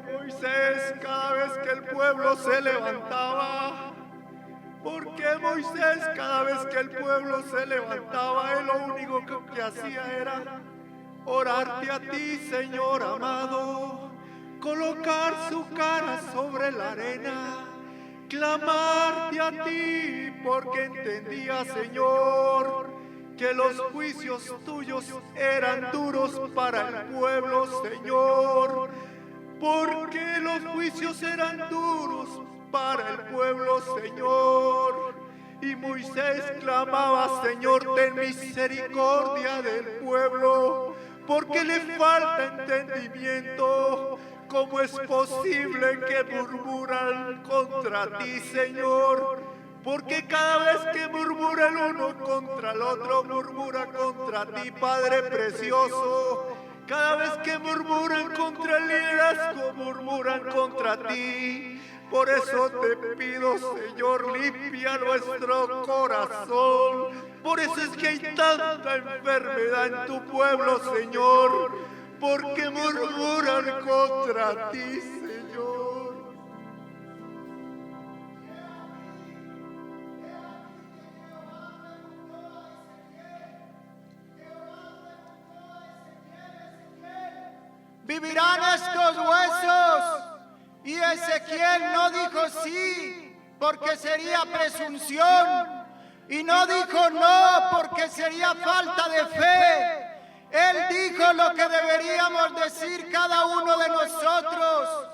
Moisés, cada vez que el pueblo se levantaba, porque Moisés, cada vez que el pueblo se levantaba, él lo único que hacía era orarte a ti, Señor amado, colocar su cara sobre la arena, clamarte a ti, porque entendía, Señor, que los juicios tuyos eran duros para el pueblo, Señor, porque los juicios eran duros para el pueblo, Señor. Y Moisés clamaba, Señor, ten misericordia del pueblo, porque le falta entendimiento. ¿Cómo es posible que murmuran contra ti, Señor? Porque cada vez que murmura el uno contra el otro, murmura contra ti, Padre precioso. Cada vez que murmuran contra el liderazgo, murmuran contra ti. Por eso te pido, Señor, limpia nuestro corazón. Por eso es que hay tanta enfermedad en tu pueblo, Señor, porque murmuran contra ti, Señor. ¿Vivirán estos huesos? Y Ezequiel no dijo sí, porque sería presunción, y no dijo no, porque sería falta de fe. Él dijo lo que deberíamos decir cada uno de nosotros.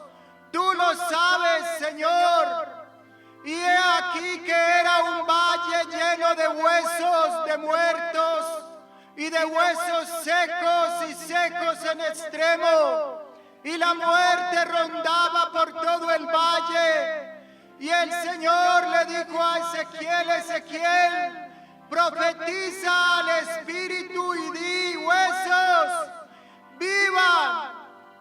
Tú lo sabes, Señor. Y he aquí que era un valle lleno de huesos de muertos y de huesos secos y secos en extremo. Y la muerte rondaba por todo el valle. Y el Señor le dijo a Ezequiel, Ezequiel, profetiza al Espíritu y di, huesos, vivan.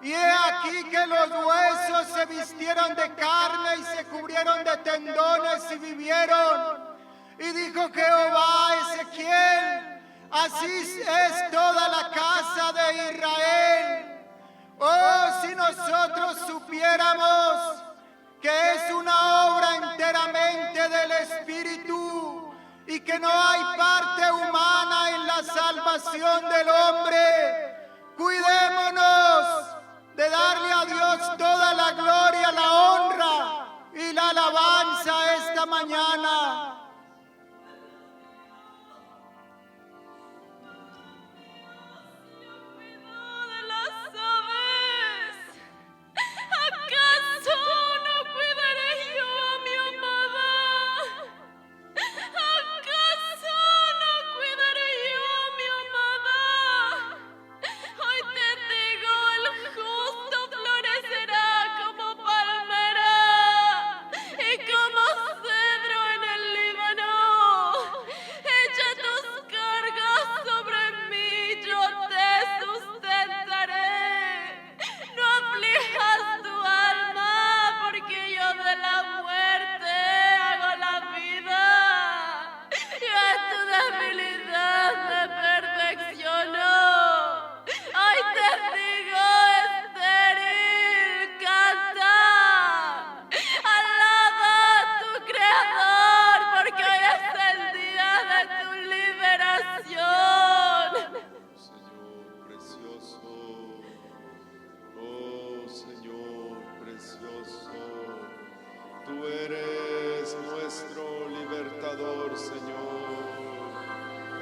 Y he aquí que los huesos se vistieron de carne y se cubrieron de tendones y vivieron. Y dijo Jehová a Ezequiel, así es toda la casa de Israel. Oh, si nosotros supiéramos que es una obra enteramente del Espíritu y que no hay parte humana en la salvación del hombre, cuidémonos de darle a Dios toda la gloria, la honra y la alabanza esta mañana.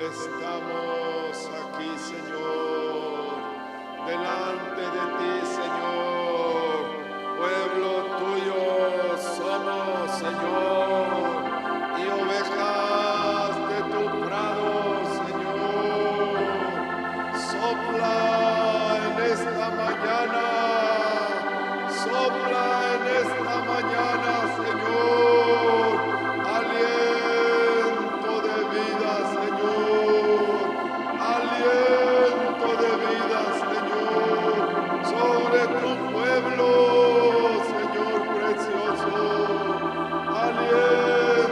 Estamos aquí, Señor, delante de ti, Señor. Pueblo tuyo somos, Señor, y ovejas de tu prado, Señor. Sopla en esta mañana, sopla en esta mañana, Señor. Aliento de vida, Señor. Aliento de vida, Señor, sobre tu pueblo, Señor precioso. Aliento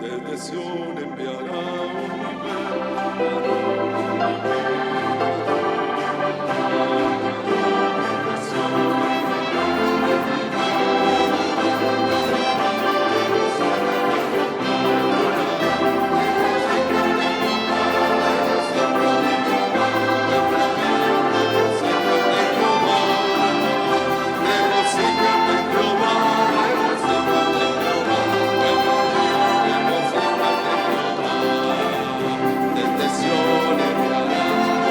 desde Sion enviará un desde Sion enviará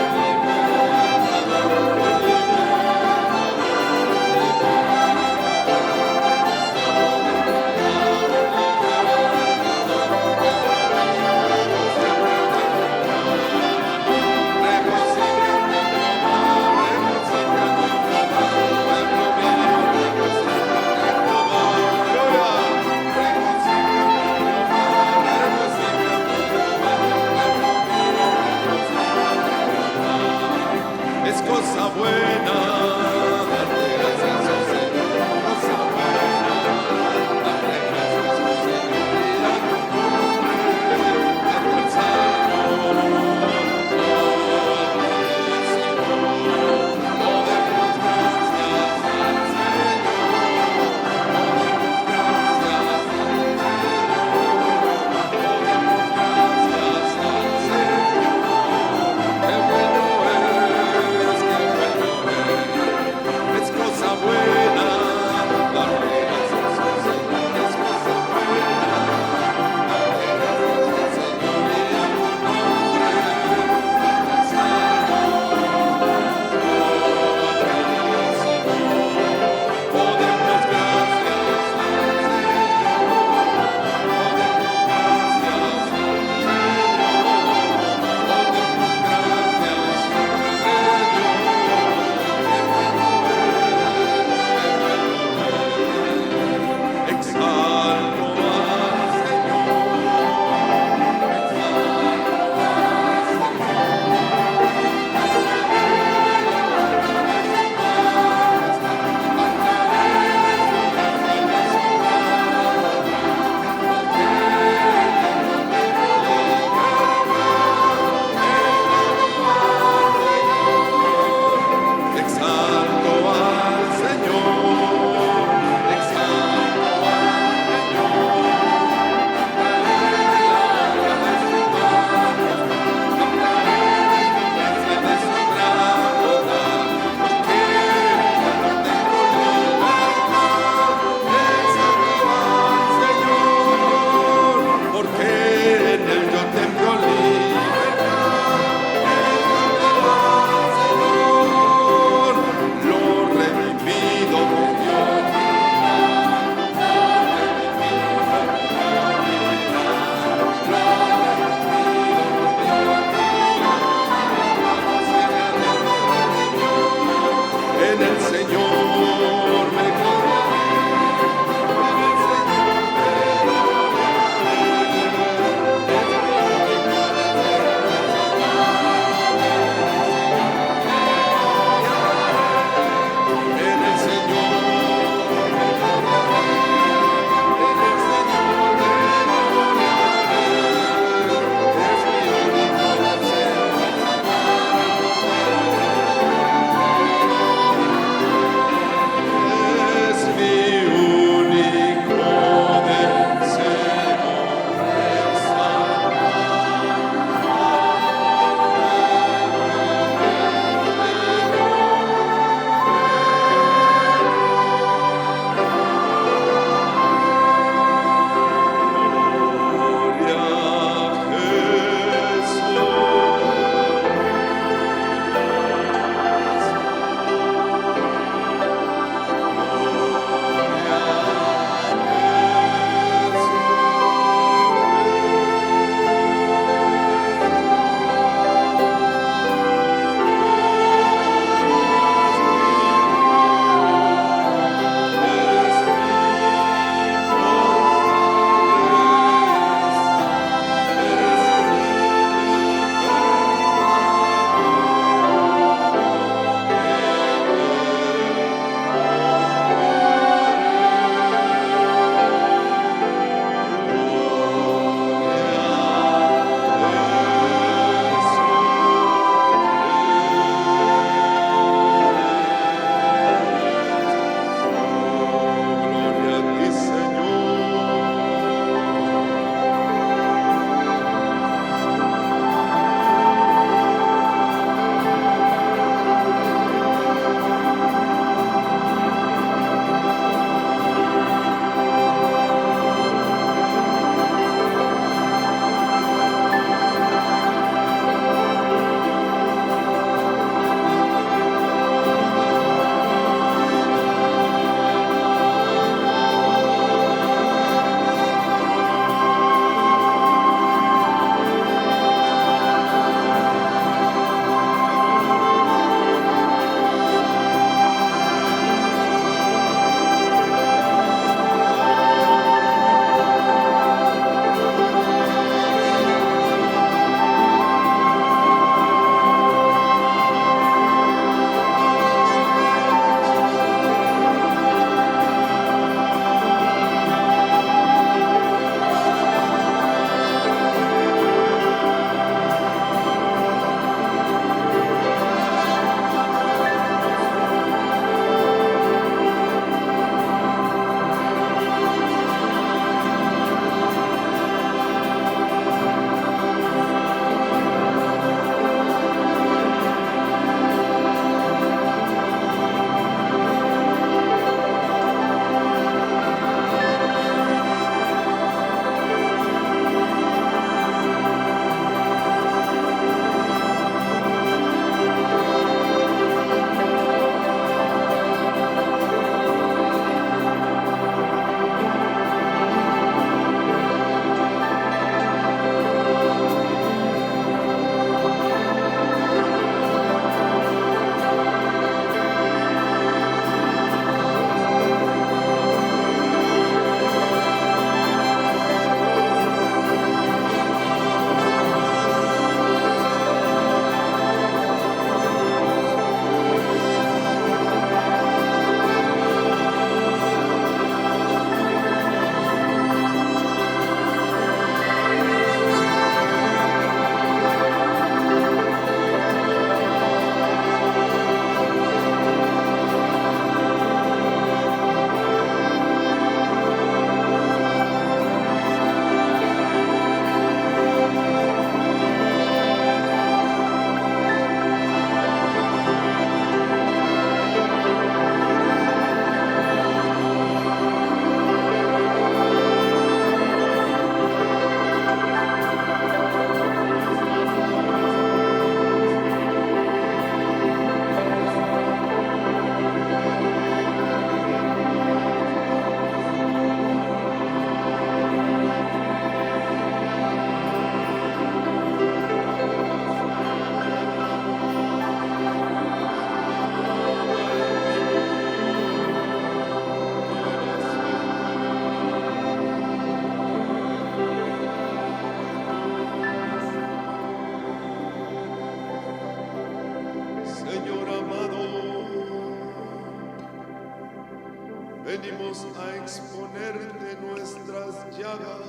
venimos a exponerte nuestras llagas.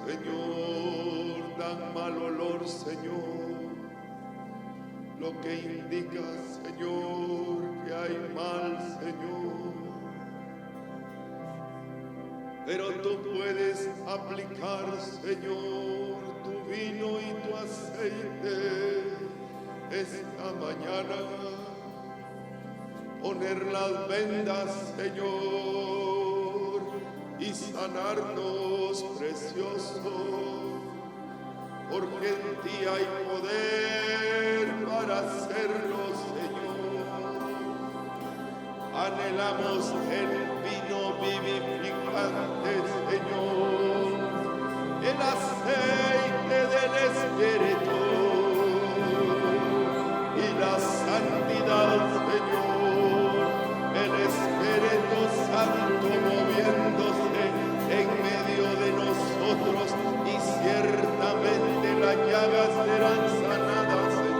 Señor, dan mal olor, Señor, lo que indica, Señor, que hay mal, Señor. Pero tú puedes aplicar, Señor, tu vino y tu aceite esta mañana. Poner las vendas, Señor, y sanarnos, precioso, porque en ti hay poder para hacerlo, Señor. Anhelamos el vino vivificante, Señor, el aceite del Espíritu y la santidad, Señor, el Espíritu Santo moviéndose en medio de nosotros, y ciertamente las llagas serán sanadas, Señor.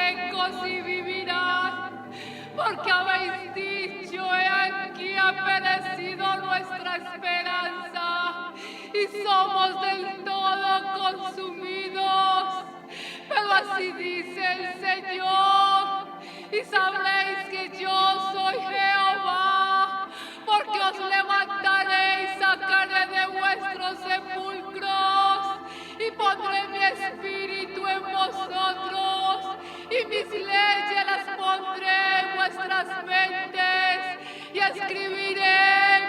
secos y vivirán, porque habéis dicho, he aquí ha perecido nuestra esperanza y somos del todo consumidos. Pero así dice el Señor, y sabréis que yo soy Jehová, porque os levantaré y sacaré de vuestros sepulcros, y pondré mi espíritu en vosotros, y mis leyes las pondré en vuestras mentes, y escribiré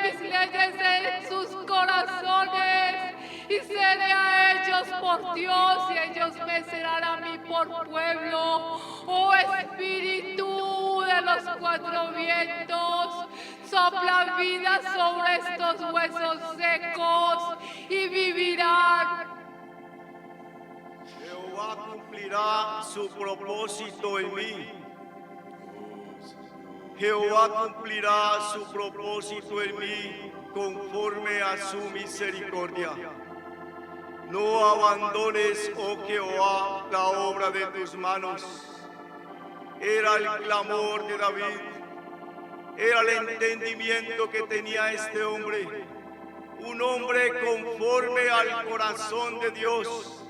mis leyes en sus corazones, y seré a ellos por Dios, y ellos me serán a mí por pueblo. Oh Espíritu de los cuatro vientos, sopla vida sobre estos huesos secos y vivirán. Jehová cumplirá su propósito en mí. Jehová cumplirá su propósito en mí conforme a su misericordia. No abandones, oh Jehová, la obra de tus manos. Era el clamor de David, era el entendimiento que tenía este hombre, un hombre conforme al corazón de Dios,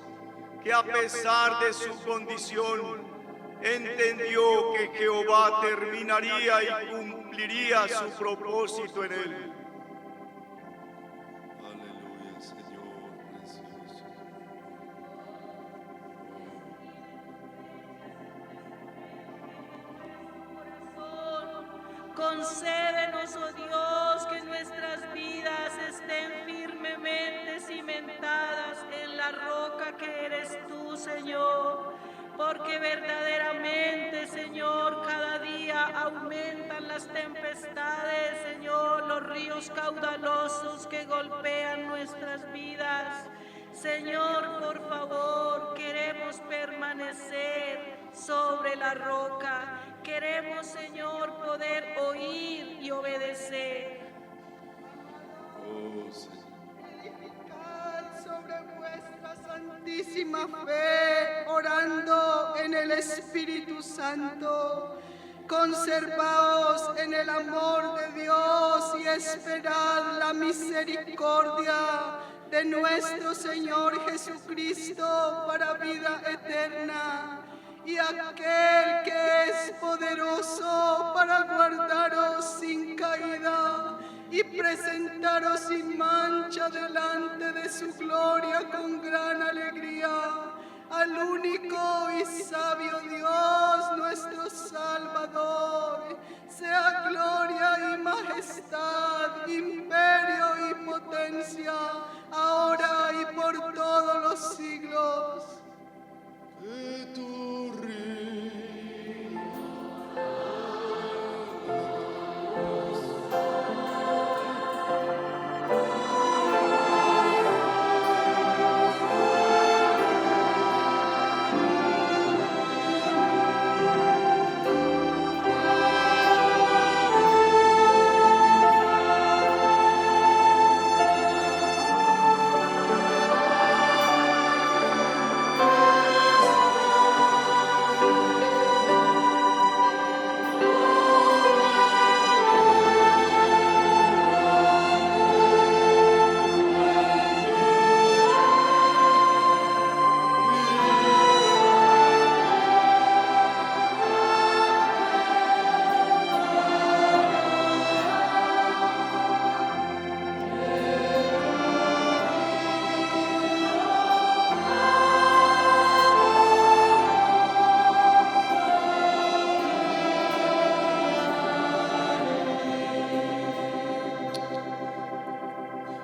que a pesar de su condición, entendió que Jehová terminaría y cumpliría su propósito en él. Aleluya, Señor, precioso. Concédenos, oh Dios, que nuestras vidas estén firmemente cimentadas en la roca que eres tú, Señor, porque verdaderamente, Señor, cada día aumentan las tempestades, Señor, los ríos caudalosos que golpean nuestras vidas. Señor, por favor, queremos permanecer sobre la roca. Queremos, Señor, poder oír y obedecer. Oh, Señor. Edificad sobre vuestra santísima fe, orando en el Espíritu Santo. Conservaos en el amor de Dios y esperad la misericordia de nuestro Señor Jesucristo para vida eterna. Y aquel que es poderoso para guardaros sin caída y presentaros sin mancha delante de su gloria con gran alegría, al único y sabio Dios, nuestro Salvador, sea gloria y majestad, imperio y potencia, ahora y por todos los siglos. Que tu reino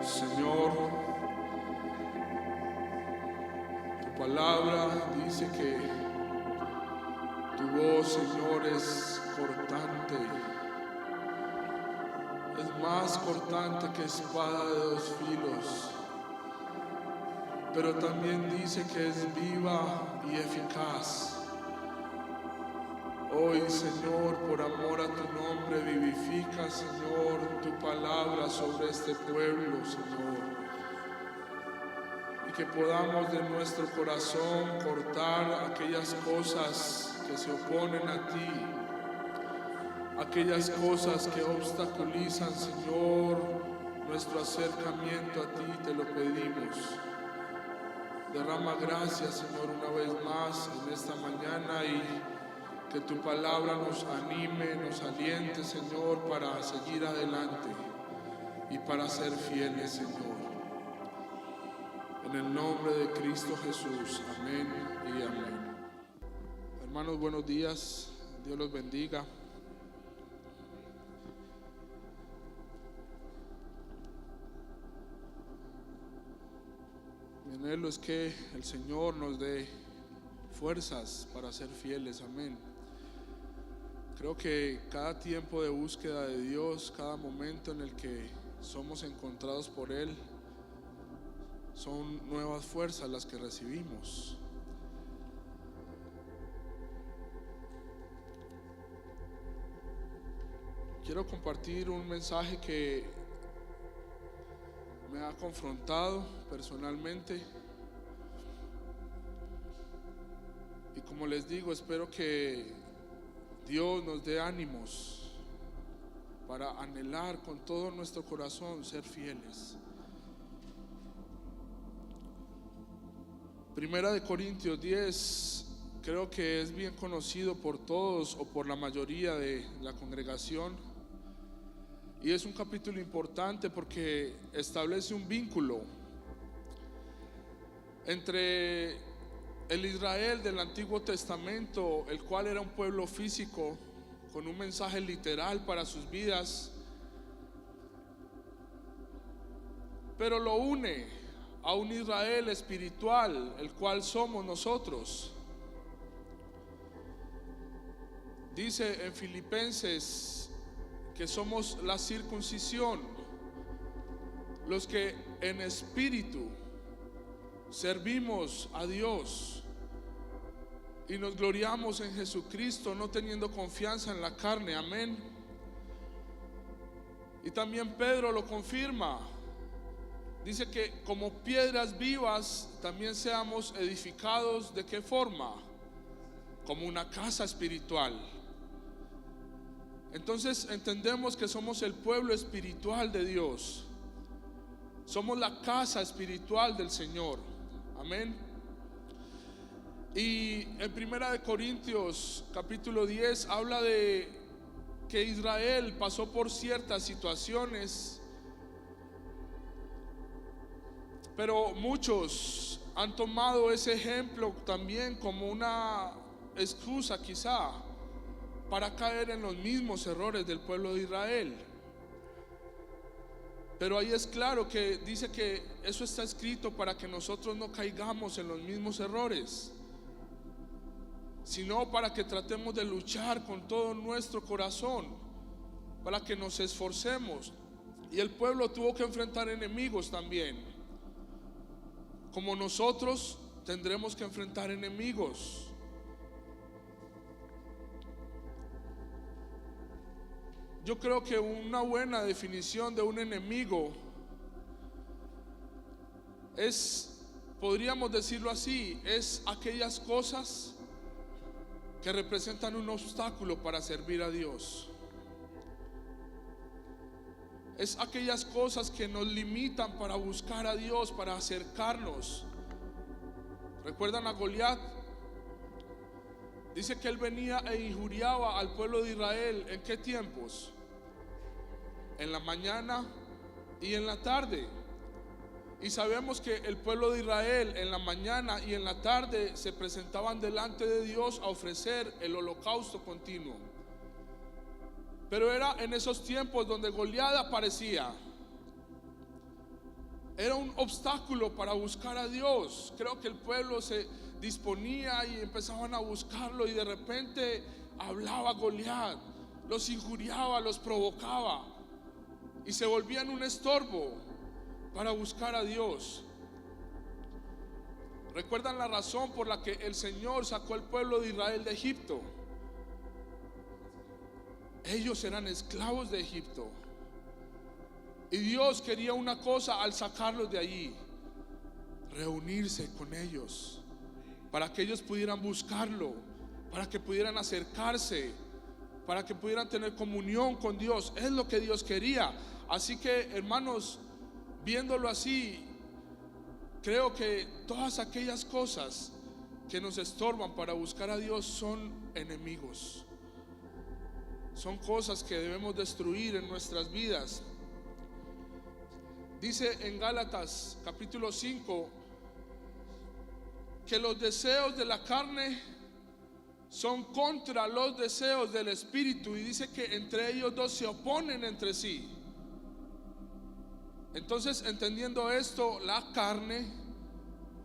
Señor, tu palabra dice que tu voz, Señor, es cortante. Es más cortante que espada de dos filos. Pero también dice que es viva y eficaz. Hoy, Señor, por amor a tu nombre, vivifica, Señor, tu palabra sobre este pueblo, Señor. Y que podamos de nuestro corazón cortar aquellas cosas que se oponen a ti, aquellas cosas que obstaculizan, Señor, nuestro acercamiento a ti, te lo pedimos. Derrama gracias, Señor, una vez más en esta mañana, y que tu palabra nos anime, nos aliente, Señor, para seguir adelante y para ser fieles, Señor. En el nombre de Cristo Jesús, amén y amén. Hermanos, buenos días, Dios los bendiga. Mi anhelo es que el Señor nos dé fuerzas para ser fieles, amén. Creo que cada tiempo de búsqueda de Dios, cada momento en el que somos encontrados por Él, son nuevas fuerzas las que recibimos. Quiero compartir un mensaje que me ha confrontado personalmente, y como les digo, espero que Dios nos dé ánimos para anhelar con todo nuestro corazón ser fieles. Primera de Corintios 10, creo que es bien conocido por todos o por la mayoría de la congregación, y es un capítulo importante porque establece un vínculo entre el Israel del Antiguo Testamento, el cual era un pueblo físico con un mensaje literal para sus vidas, pero lo une a un Israel espiritual, el cual somos nosotros. Dice en Filipenses que somos la circuncisión, los que en espíritu servimos a Dios y nos gloriamos en Jesucristo, no teniendo confianza en la carne, amén. Y también Pedro lo confirma, dice que como piedras vivas también seamos edificados. ¿De qué forma? Como una casa espiritual. Entonces entendemos que somos el pueblo espiritual de Dios, somos la casa espiritual del Señor, amén. Y en Primera de Corintios capítulo 10 habla de que Israel pasó por ciertas situaciones, pero muchos han tomado ese ejemplo también como una excusa quizá para caer en los mismos errores del pueblo de Israel. Pero ahí es claro que dice que eso está escrito para que nosotros no caigamos en los mismos errores, sino para que tratemos de luchar con todo nuestro corazón, para que nos esforcemos. Y el pueblo tuvo que enfrentar enemigos también, como nosotros tendremos que enfrentar enemigos. Yo creo que una buena definición de un enemigo es, podríamos decirlo así, es aquellas cosas que representan un obstáculo para servir a Dios. Es aquellas cosas que nos limitan para buscar a Dios, para acercarnos. ¿Recuerdan a Goliat? Dice que él venía e injuriaba al pueblo de Israel. ¿En qué tiempos? En la mañana y en la tarde. Y sabemos que el pueblo de Israel en la mañana y en la tarde se presentaban delante de Dios a ofrecer el holocausto continuo. Pero era en esos tiempos donde Goliat aparecía. Era un obstáculo para buscar a Dios. Creo que el pueblo se disponía y empezaban a buscarlo, y de repente hablaba Goliat, los injuriaba, los provocaba, y se volvían un estorbo para buscar a Dios. ¿Recuerdan la razón por la que el Señor sacó al pueblo de Israel de Egipto? Ellos eran esclavos de Egipto, y Dios quería una cosa al sacarlos de allí: reunirse con ellos, para que ellos pudieran buscarlo para que pudieran acercarse, para que pudieran tener comunión con Dios. Es lo que Dios quería. Así que, hermanos, viéndolo así, creo que todas aquellas cosas que nos estorban para buscar a Dios son enemigos. Son cosas que debemos destruir en nuestras vidas. Dice en Gálatas capítulo 5 que los deseos de la carne son contra los deseos del Espíritu, y dice que entre ellos dos se oponen entre sí. Entonces, entendiendo esto, la carne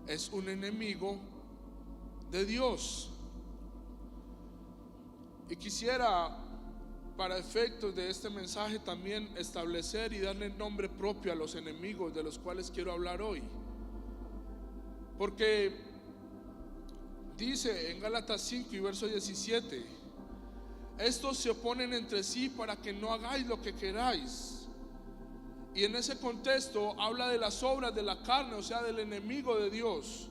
es un enemigo de Dios. Y quisiera, para efectos de este mensaje, también establecer y darle nombre propio a los enemigos de los cuales quiero hablar hoy. Porque dice en Gálatas 5 y verso 17: estos se oponen entre sí para que no hagáis lo que queráis. Y en ese contexto habla de las obras de la carne, o sea, del enemigo de Dios.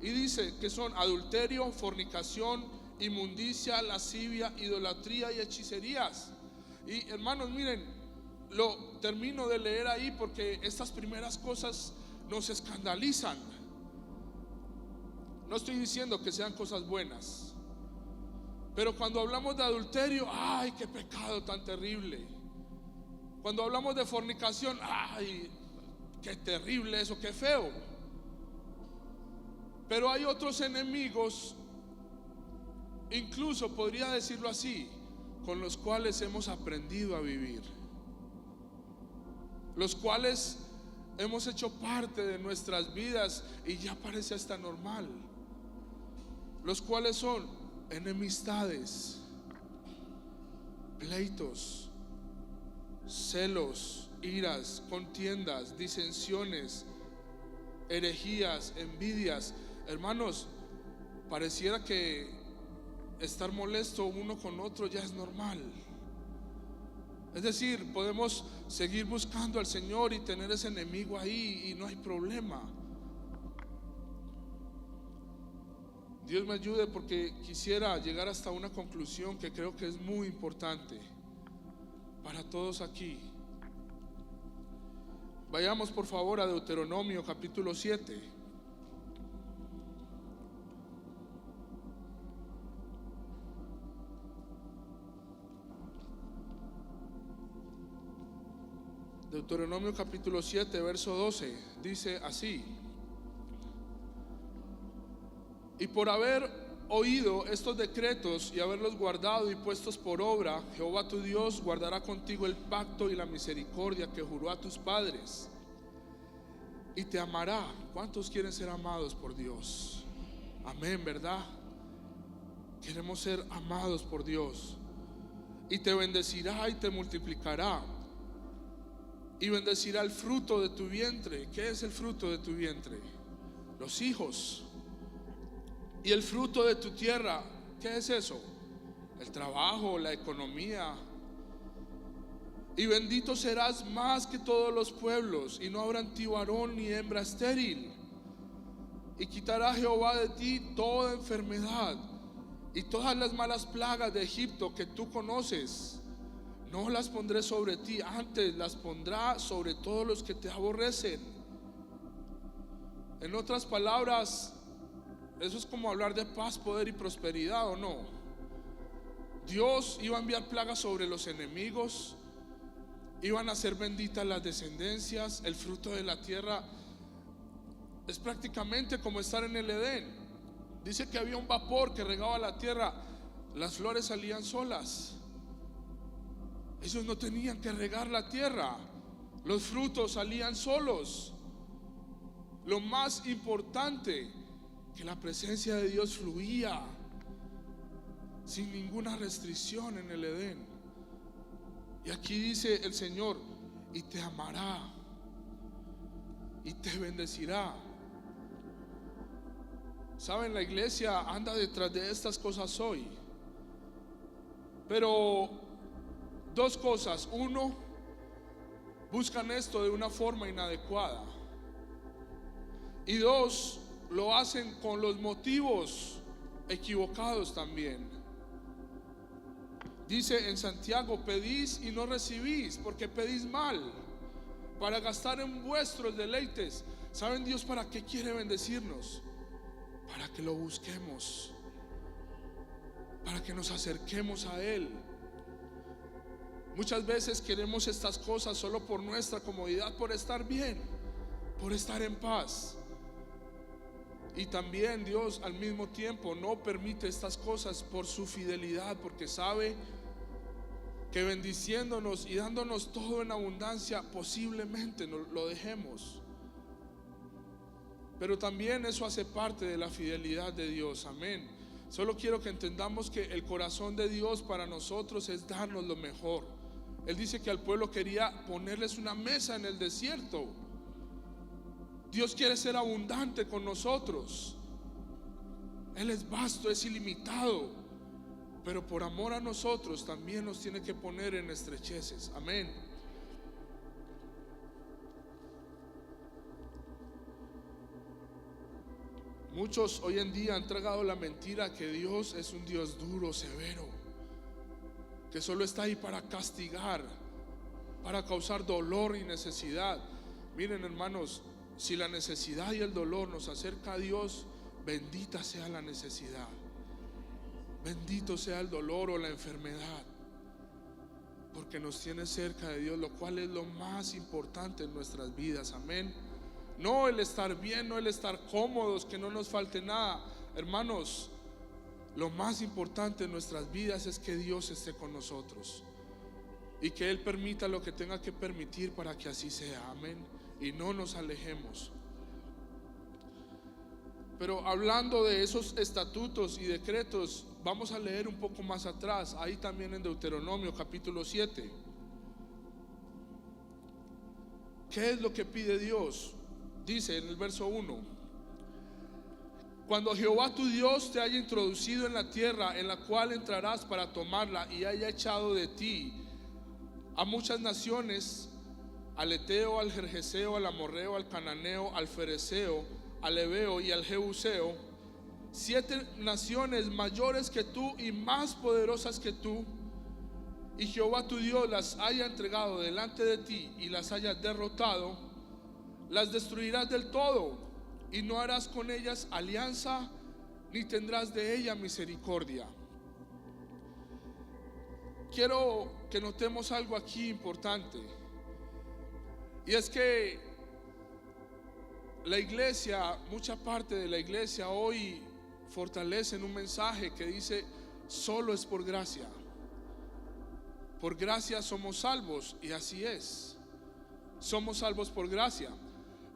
Y dice que son adulterio, fornicación, inmundicia, lascivia, idolatría y hechicerías. Y hermanos, miren, lo termino de leer ahí porque estas primeras cosas nos escandalizan. No estoy diciendo que sean cosas buenas, pero cuando hablamos de adulterio, ¡ay, qué pecado tan terrible! Cuando hablamos de fornicación, ¡ay, qué terrible eso, qué feo! Pero hay otros enemigos, incluso podría decirlo así, con los cuales hemos aprendido a vivir, los cuales hemos hecho parte de nuestras vidas y ya parece hasta normal. Los cuales son enemistades, pleitos, celos, iras, contiendas, disensiones, herejías, envidias. Hermanos, pareciera que estar molesto uno con otro ya es normal. Es decir, podemos seguir buscando al Señor y tener ese enemigo ahí y no hay problema. Dios me ayude, porque quisiera llegar hasta una conclusión que creo que es muy importante para todos aquí. Vayamos por favor a Deuteronomio capítulo 7. Deuteronomio capítulo 7 verso 12 dice así: y por haber oído estos decretos y haberlos guardado y puestos por obra, Jehová tu Dios guardará contigo el pacto y la misericordia que juró a tus padres, y te amará. ¿Cuántos quieren ser amados por Dios? Amén, ¿verdad? Queremos ser amados por Dios. Y te bendecirá y te multiplicará, y bendecirá el fruto de tu vientre. ¿Qué es el fruto de tu vientre? Los hijos. Y el fruto de tu tierra, ¿qué es eso? El trabajo, la economía. Y bendito serás más que todos los pueblos, y no habrá en ti varón ni hembra estéril. Y quitará Jehová de ti toda enfermedad y todas las malas plagas de Egipto que tú conoces. No las pondré sobre ti, antes las pondrá sobre todos los que te aborrecen. En otras palabras, eso es como hablar de paz, poder y prosperidad, ¿o no? Dios iba a enviar plagas sobre los enemigos, iban a ser benditas las descendencias, el fruto de la tierra. Es prácticamente como estar en el Edén. Dice que había un vapor que regaba la tierra, las flores salían solas. Ellos no tenían que regar la tierra, los frutos salían solos. Lo más importante, que la presencia de Dios fluía sin ninguna restricción en el Edén. Y aquí dice el Señor: y te amará y te bendecirá. Saben, la iglesia anda detrás de estas cosas hoy, pero dos cosas: uno, buscan esto de una forma inadecuada, y dos, lo hacen con los motivos equivocados también. Dice en Santiago: pedís y no recibís, porque pedís mal, para gastar en vuestros deleites. ¿Saben Dios para qué quiere bendecirnos? Para que lo busquemos, para que nos acerquemos a Él. Muchas veces queremos estas cosas solo por nuestra comodidad, por estar bien, por estar en paz. Y también Dios al mismo tiempo no permite estas cosas por su fidelidad, porque sabe que bendiciéndonos y dándonos todo en abundancia, posiblemente nos lo dejemos. Pero también eso hace parte de la fidelidad de Dios. Amén. Solo quiero que entendamos que el corazón de Dios para nosotros es darnos lo mejor. Él dice que al pueblo quería ponerles una mesa en el desierto. Dios quiere ser abundante con nosotros. Él es vasto, es ilimitado, pero por amor a nosotros también nos tiene que poner en estrecheces. Amén. Muchos hoy en día han tragado la mentira que Dios es un Dios duro, severo, que solo está ahí para castigar, para causar dolor y necesidad. Miren, hermanos, si la necesidad y el dolor nos acerca a Dios, bendita sea la necesidad, bendito sea el dolor o la enfermedad, porque nos tiene cerca de Dios, lo cual es lo más importante en nuestras vidas. Amén. No el estar bien, no el estar cómodos, que no nos falte nada. Hermanos, lo más importante en nuestras vidas es que Dios esté con nosotros y que Él permita lo que tenga que permitir para que así sea. Amén. Y no nos alejemos. Pero hablando de esos estatutos y decretos, vamos a leer un poco más atrás, ahí también en Deuteronomio capítulo 7. ¿Qué es lo que pide Dios? Dice en el verso 1: cuando Jehová tu Dios te haya introducido en la tierra en la cual entrarás para tomarla, y haya echado de ti a muchas naciones, al Eteo, al Gergeseo, al Amorreo, al Cananeo, al Fereceo, al Heveo y al Jebuseo, 7 naciones mayores que tú y más poderosas que tú, y Jehová tu Dios las haya entregado delante de ti y las haya derrotado, las destruirás del todo, y no harás con ellas alianza, ni tendrás de ella misericordia. Quiero que notemos algo aquí importante, y es que la iglesia, mucha parte de la iglesia hoy fortalece en un mensaje que dice: solo es por gracia somos salvos. Y así es, somos salvos por gracia.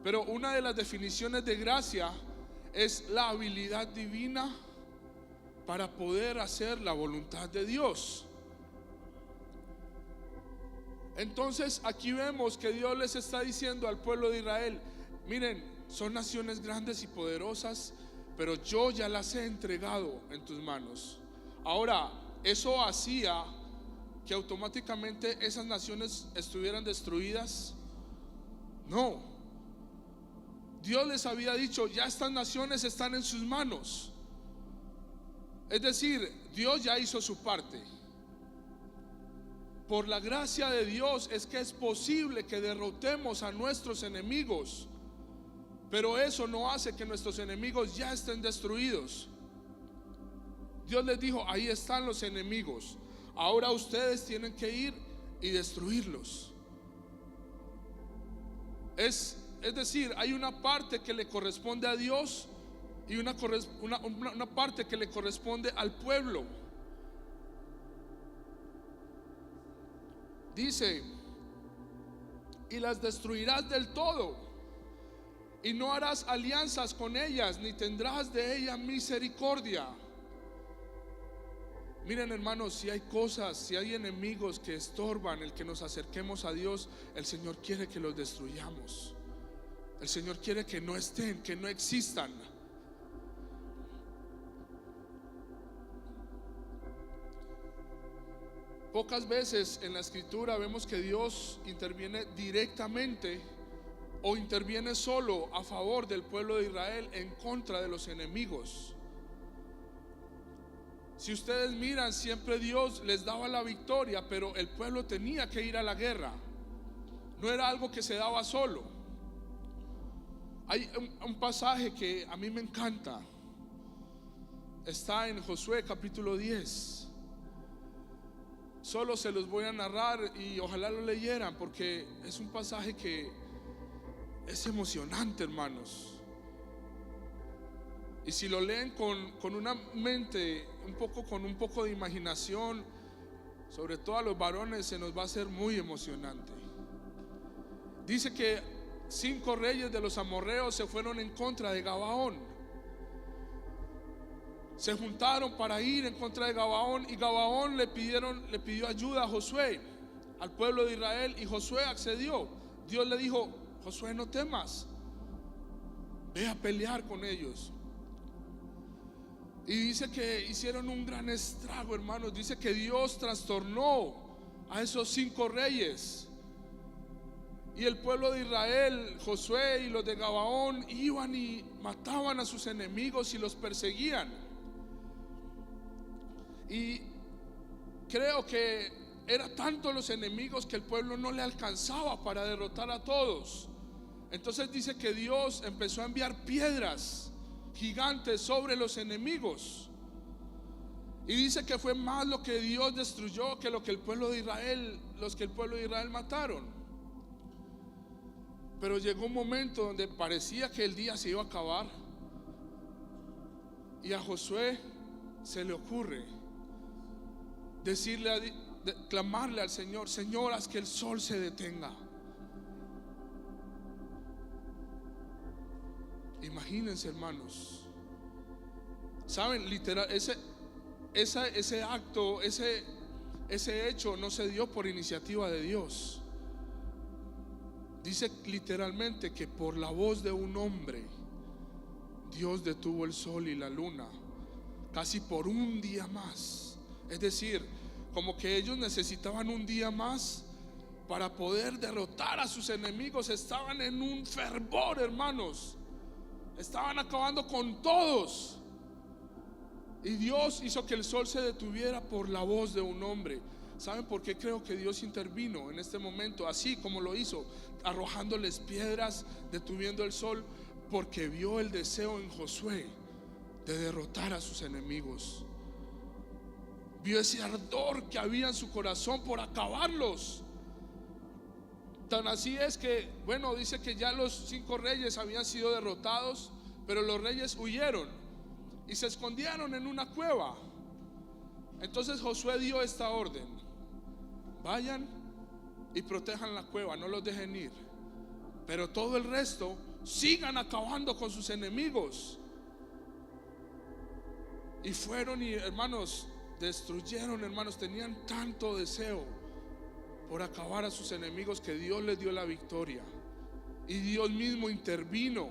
Pero una de las definiciones de gracia es la habilidad divina para poder hacer la voluntad de Dios. Entonces aquí vemos que Dios les está diciendo al pueblo de Israel: miren, son naciones grandes y poderosas, pero yo ya las he entregado en tus manos. Ahora, ¿eso hacía que automáticamente esas naciones estuvieran destruidas? No. Dios les había dicho: ya estas naciones están en sus manos. Es decir, Dios ya hizo su parte. Por la gracia de Dios es que es posible que derrotemos a nuestros enemigos, pero eso no hace que nuestros enemigos ya estén destruidos. Dios les dijo: ahí están los enemigos, ahora ustedes tienen que ir y destruirlos. Es decir, hay una parte que le corresponde a Dios y una parte que le corresponde al pueblo. Dice: y las destruirás del todo, y no harás alianzas con ellas, ni tendrás de ellas misericordia. Miren, hermanos, si hay cosas, si hay enemigos que estorban el que nos acerquemos a Dios, el Señor quiere que los destruyamos. El Señor quiere que no estén, que no existan. Pocas veces en la Escritura vemos que Dios interviene directamente o interviene solo a favor del pueblo de Israel en contra de los enemigos. Si ustedes miran, siempre Dios les daba la victoria, pero el pueblo tenía que ir a la guerra. No era algo que se daba solo. Hay un pasaje que a mí me encanta. Está en Josué capítulo 10. Solo se los voy a narrar y ojalá lo leyeran, porque es un pasaje que es emocionante, hermanos. Y si lo leen con una mente, con un poco de imaginación, sobre todo a los varones, se nos va a hacer muy emocionante. Dice que 5 reyes de los amorreos se fueron en contra de Gabaón. Se juntaron para ir en contra de Gabaón, y Gabaón le pidió ayuda a Josué, al pueblo de Israel, y Josué accedió. Dios le dijo: Josué, no temas, ve a pelear con ellos. Y dice que hicieron un gran estrago, hermanos. Dice que Dios trastornó a esos 5 reyes. Y el pueblo de Israel, Josué y los de Gabaón, iban y mataban a sus enemigos y los perseguían. Y creo que eran tantos los enemigos que el pueblo no le alcanzaba para derrotar a todos. Entonces dice que Dios empezó a enviar piedras gigantes sobre los enemigos. Y dice que fue más lo que Dios destruyó que lo que el pueblo de Israel, los que el pueblo de Israel mataron. Pero llegó un momento donde parecía que el día se iba a acabar, y a Josué se le ocurre clamarle al Señor: Señor, haz que el sol se detenga. Imagínense, hermanos. Saben, literal, ese acto, ese hecho no se dio por iniciativa de Dios. Dice literalmente que por la voz de un hombre Dios detuvo el sol y la luna casi por un día más. Es decir, como que ellos necesitaban un día más para poder derrotar a sus enemigos. Estaban en un fervor, hermanos. Estaban acabando con todos. Y Dios hizo que el sol se detuviera por la voz de un hombre. ¿Saben por qué creo que Dios intervino en este momento? Así como lo hizo, arrojándoles piedras, detuviendo el sol, porque vio el deseo en Josué de derrotar a sus enemigos. Vio ese ardor que había en su corazón por acabarlos. Tan así es que, bueno, dice que ya los 5 reyes habían sido derrotados, pero los reyes huyeron y se escondieron en una cueva. Entonces Josué dio esta orden: vayan y protejan la cueva, no los dejen ir, pero todo el resto sigan acabando con sus enemigos. Y fueron y, hermanos, destruyeron, hermanos, tenían tanto deseo por acabar a sus enemigos que Dios les dio la victoria. Y Dios mismo intervino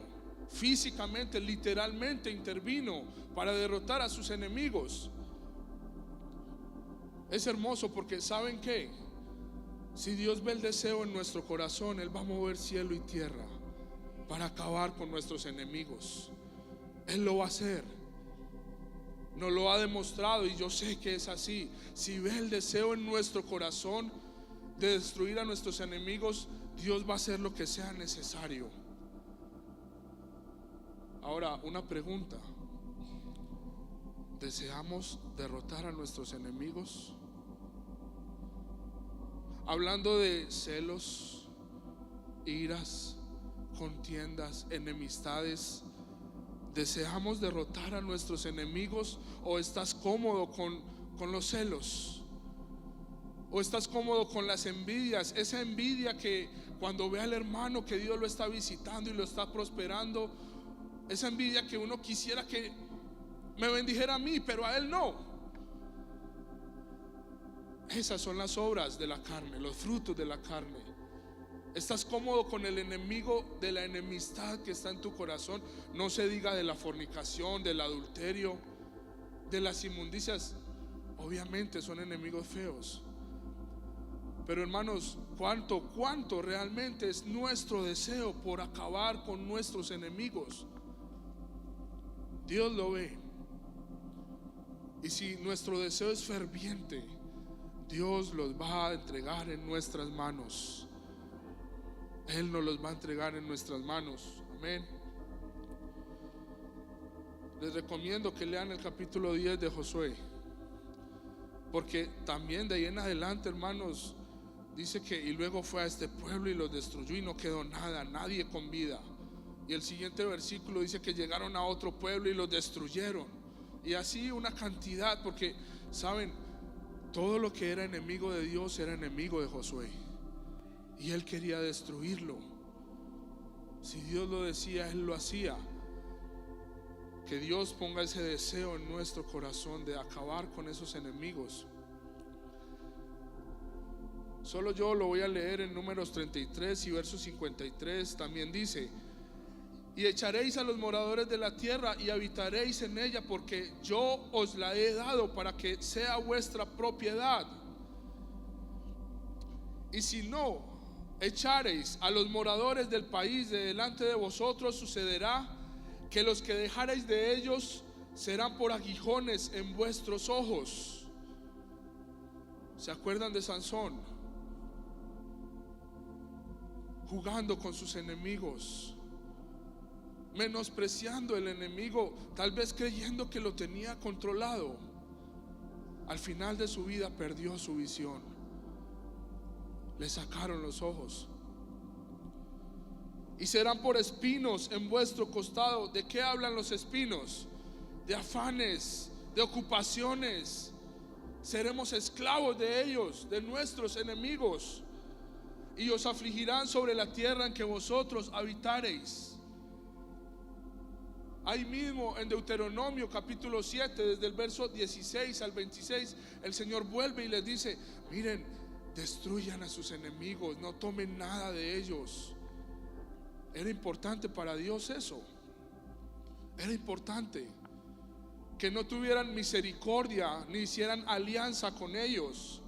físicamente, literalmente intervino para derrotar a sus enemigos. Es hermoso porque ¿saben qué? Si Dios ve el deseo en nuestro corazón, Él va a mover cielo y tierra para acabar con nuestros enemigos. Él lo va a hacer. Nos lo ha demostrado y yo sé que es así. Si ve el deseo en nuestro corazón de destruir a nuestros enemigos, Dios va a hacer lo que sea necesario. Ahora, una pregunta: ¿deseamos derrotar a nuestros enemigos? Hablando de celos, iras, contiendas, enemistades, ¿deseamos derrotar a nuestros enemigos o estás cómodo con los celos? ¿O estás cómodo con las envidias? Esa envidia que cuando ve al hermano que Dios lo está visitando y lo está prosperando, esa envidia que uno quisiera que me bendijera a mí, pero a él no. Esas son las obras de la carne, los frutos de la carne. ¿Estás cómodo con el enemigo de la enemistad que está en tu corazón? No se diga de la fornicación, del adulterio, de las inmundicias. Obviamente son enemigos feos. Pero hermanos, ¿cuánto realmente es nuestro deseo por acabar con nuestros enemigos? Dios lo ve. Y si nuestro deseo es ferviente, Dios los va a entregar en nuestras manos. Él nos los va a entregar en nuestras manos. Amén. Les recomiendo que lean el capítulo 10 de Josué, porque también de ahí en adelante, hermanos, dice que y luego fue a este pueblo y los destruyó y no quedó nada, nadie con vida. Y el siguiente versículo dice que llegaron a otro pueblo y los destruyeron. Y así una cantidad, porque saben, todo lo que era enemigo de Dios era enemigo de Josué, y él quería destruirlo. Si Dios lo decía, él lo hacía. Que Dios ponga ese deseo en nuestro corazón de acabar con esos enemigos. Solo yo lo voy a leer en Números 33 y verso 53. También dice: y echaréis a los moradores de la tierra y habitaréis en ella, porque yo os la he dado para que sea vuestra propiedad. Y si no echareis a los moradores del país de delante de vosotros, sucederá que los que dejareis de ellos serán por aguijones en vuestros ojos. ¿Se acuerdan de Sansón? Jugando con sus enemigos, menospreciando el enemigo, tal vez creyendo que lo tenía controlado. Al final de su vida perdió su visión, le sacaron los ojos. Y serán por espinos en vuestro costado. ¿De qué hablan los espinos? De afanes, de ocupaciones. Seremos esclavos de ellos, de nuestros enemigos. Y os afligirán sobre la tierra en que vosotros habitareis. Ahí mismo en Deuteronomio capítulo 7, desde el verso 16 al 26, el Señor vuelve y les dice: miren, destruyan a sus enemigos, no tomen nada de ellos. Era importante para Dios eso. Era importante que no tuvieran misericordia ni hicieran alianza con ellos.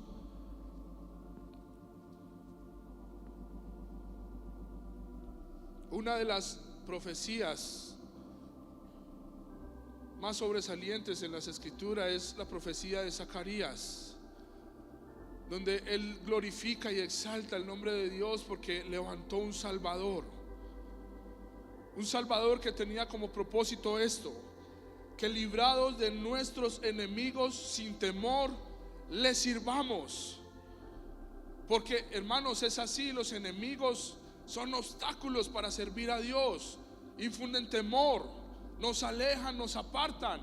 Una de las profecías más sobresalientes en las escrituras es la profecía de Zacarías, donde él glorifica y exalta el nombre de Dios porque levantó un Salvador. Un Salvador que tenía como propósito esto: que librados de nuestros enemigos sin temor les sirvamos. Porque, hermanos, es así, los enemigos son obstáculos para servir a Dios, infunden temor, nos alejan, nos apartan.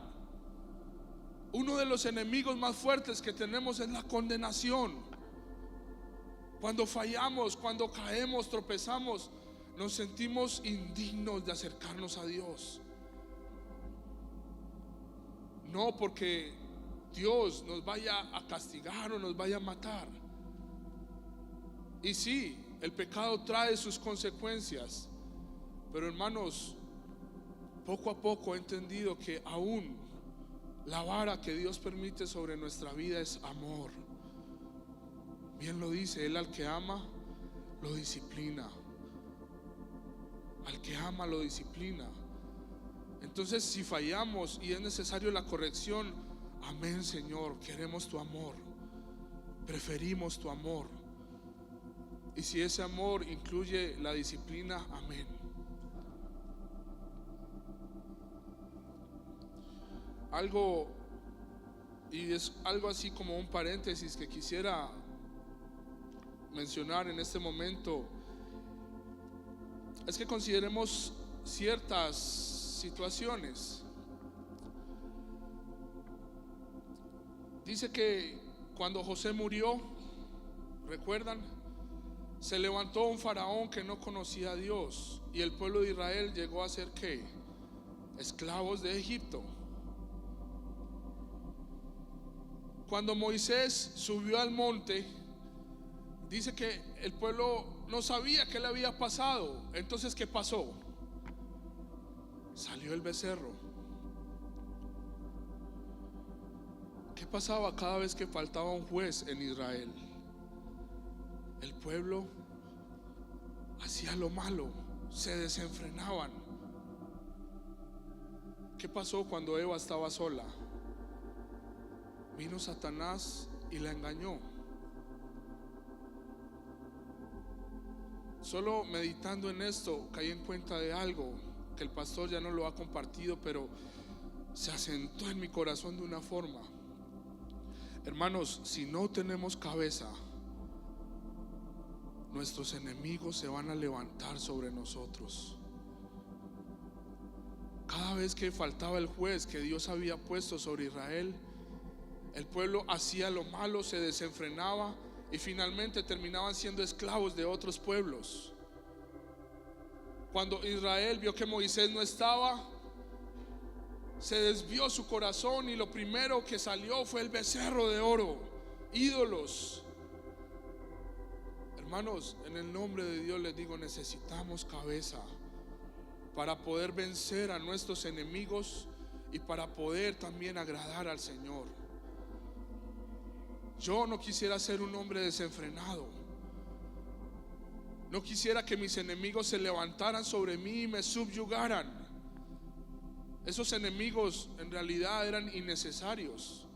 Uno de los enemigos más fuertes que tenemos es la condenación. Cuando fallamos, cuando caemos, tropezamos, nos sentimos indignos de acercarnos a Dios. No porque Dios nos vaya a castigar o nos vaya a matar. Y sí, el pecado trae sus consecuencias, pero hermanos, poco a poco he entendido que aún la vara que Dios permite sobre nuestra vida es amor. Bien lo dice, Él al que ama lo disciplina. Al que ama lo disciplina. Entonces, si fallamos y es necesario la corrección, amén, Señor, queremos tu amor, preferimos tu amor. Y si ese amor incluye la disciplina, amén. Algo, y es algo así como un paréntesis que quisiera mencionar en este momento, es que consideremos ciertas situaciones. Dice que cuando José murió, ¿recuerdan? Se levantó un faraón que no conocía a Dios, y el pueblo de Israel llegó a ser ¿qué? Esclavos de Egipto. Cuando Moisés subió al monte, dice que el pueblo no sabía qué le había pasado. Entonces, ¿qué pasó? Salió el becerro. ¿Qué pasaba cada vez que faltaba un juez en Israel? El pueblo hacía lo malo, se desenfrenaban. ¿Qué pasó cuando Eva estaba sola? vino Satanás y la engañó. Solo meditando en esto caí en cuenta de algo que el pastor ya no lo ha compartido, pero se asentó en mi corazón de una forma. Hermanos, si no tenemos cabeza, nuestros enemigos se van a levantar sobre nosotros. Cada vez que faltaba el juez que Dios había puesto sobre Israel, el pueblo hacía lo malo, se desenfrenaba y finalmente terminaban siendo esclavos de otros pueblos. Cuando Israel vio que Moisés no estaba, se desvió su corazón y lo primero que salió fue el becerro de oro, ídolos. Hermanos, en el nombre de Dios les digo, necesitamos cabeza para poder vencer a nuestros enemigos y para poder también agradar al Señor. Yo no quisiera ser un hombre desenfrenado. No quisiera que mis enemigos se levantaran sobre mí y me subyugaran. Esos enemigos en realidad eran innecesarios.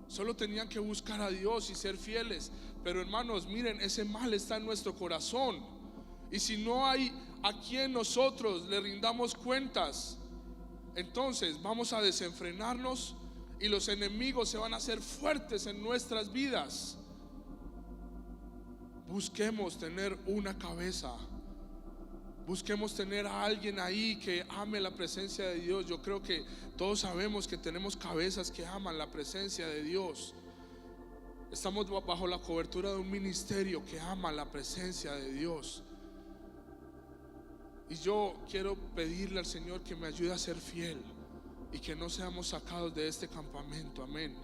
Solo tenían que buscar a Dios y ser fieles. Pero hermanos, miren, ese mal está en nuestro corazón. Y si no hay a quien nosotros le rindamos cuentas, entonces vamos a desenfrenarnos y los enemigos se van a hacer fuertes en nuestras vidas. Busquemos tener una cabeza. Busquemos tener a alguien ahí que ame la presencia de Dios. Yo creo que todos sabemos que tenemos cabezas que aman la presencia de Dios. Estamos bajo la cobertura de un ministerio que ama la presencia de Dios. Y yo quiero pedirle al Señor que me ayude a ser fiel y que no seamos sacados de este campamento, amén.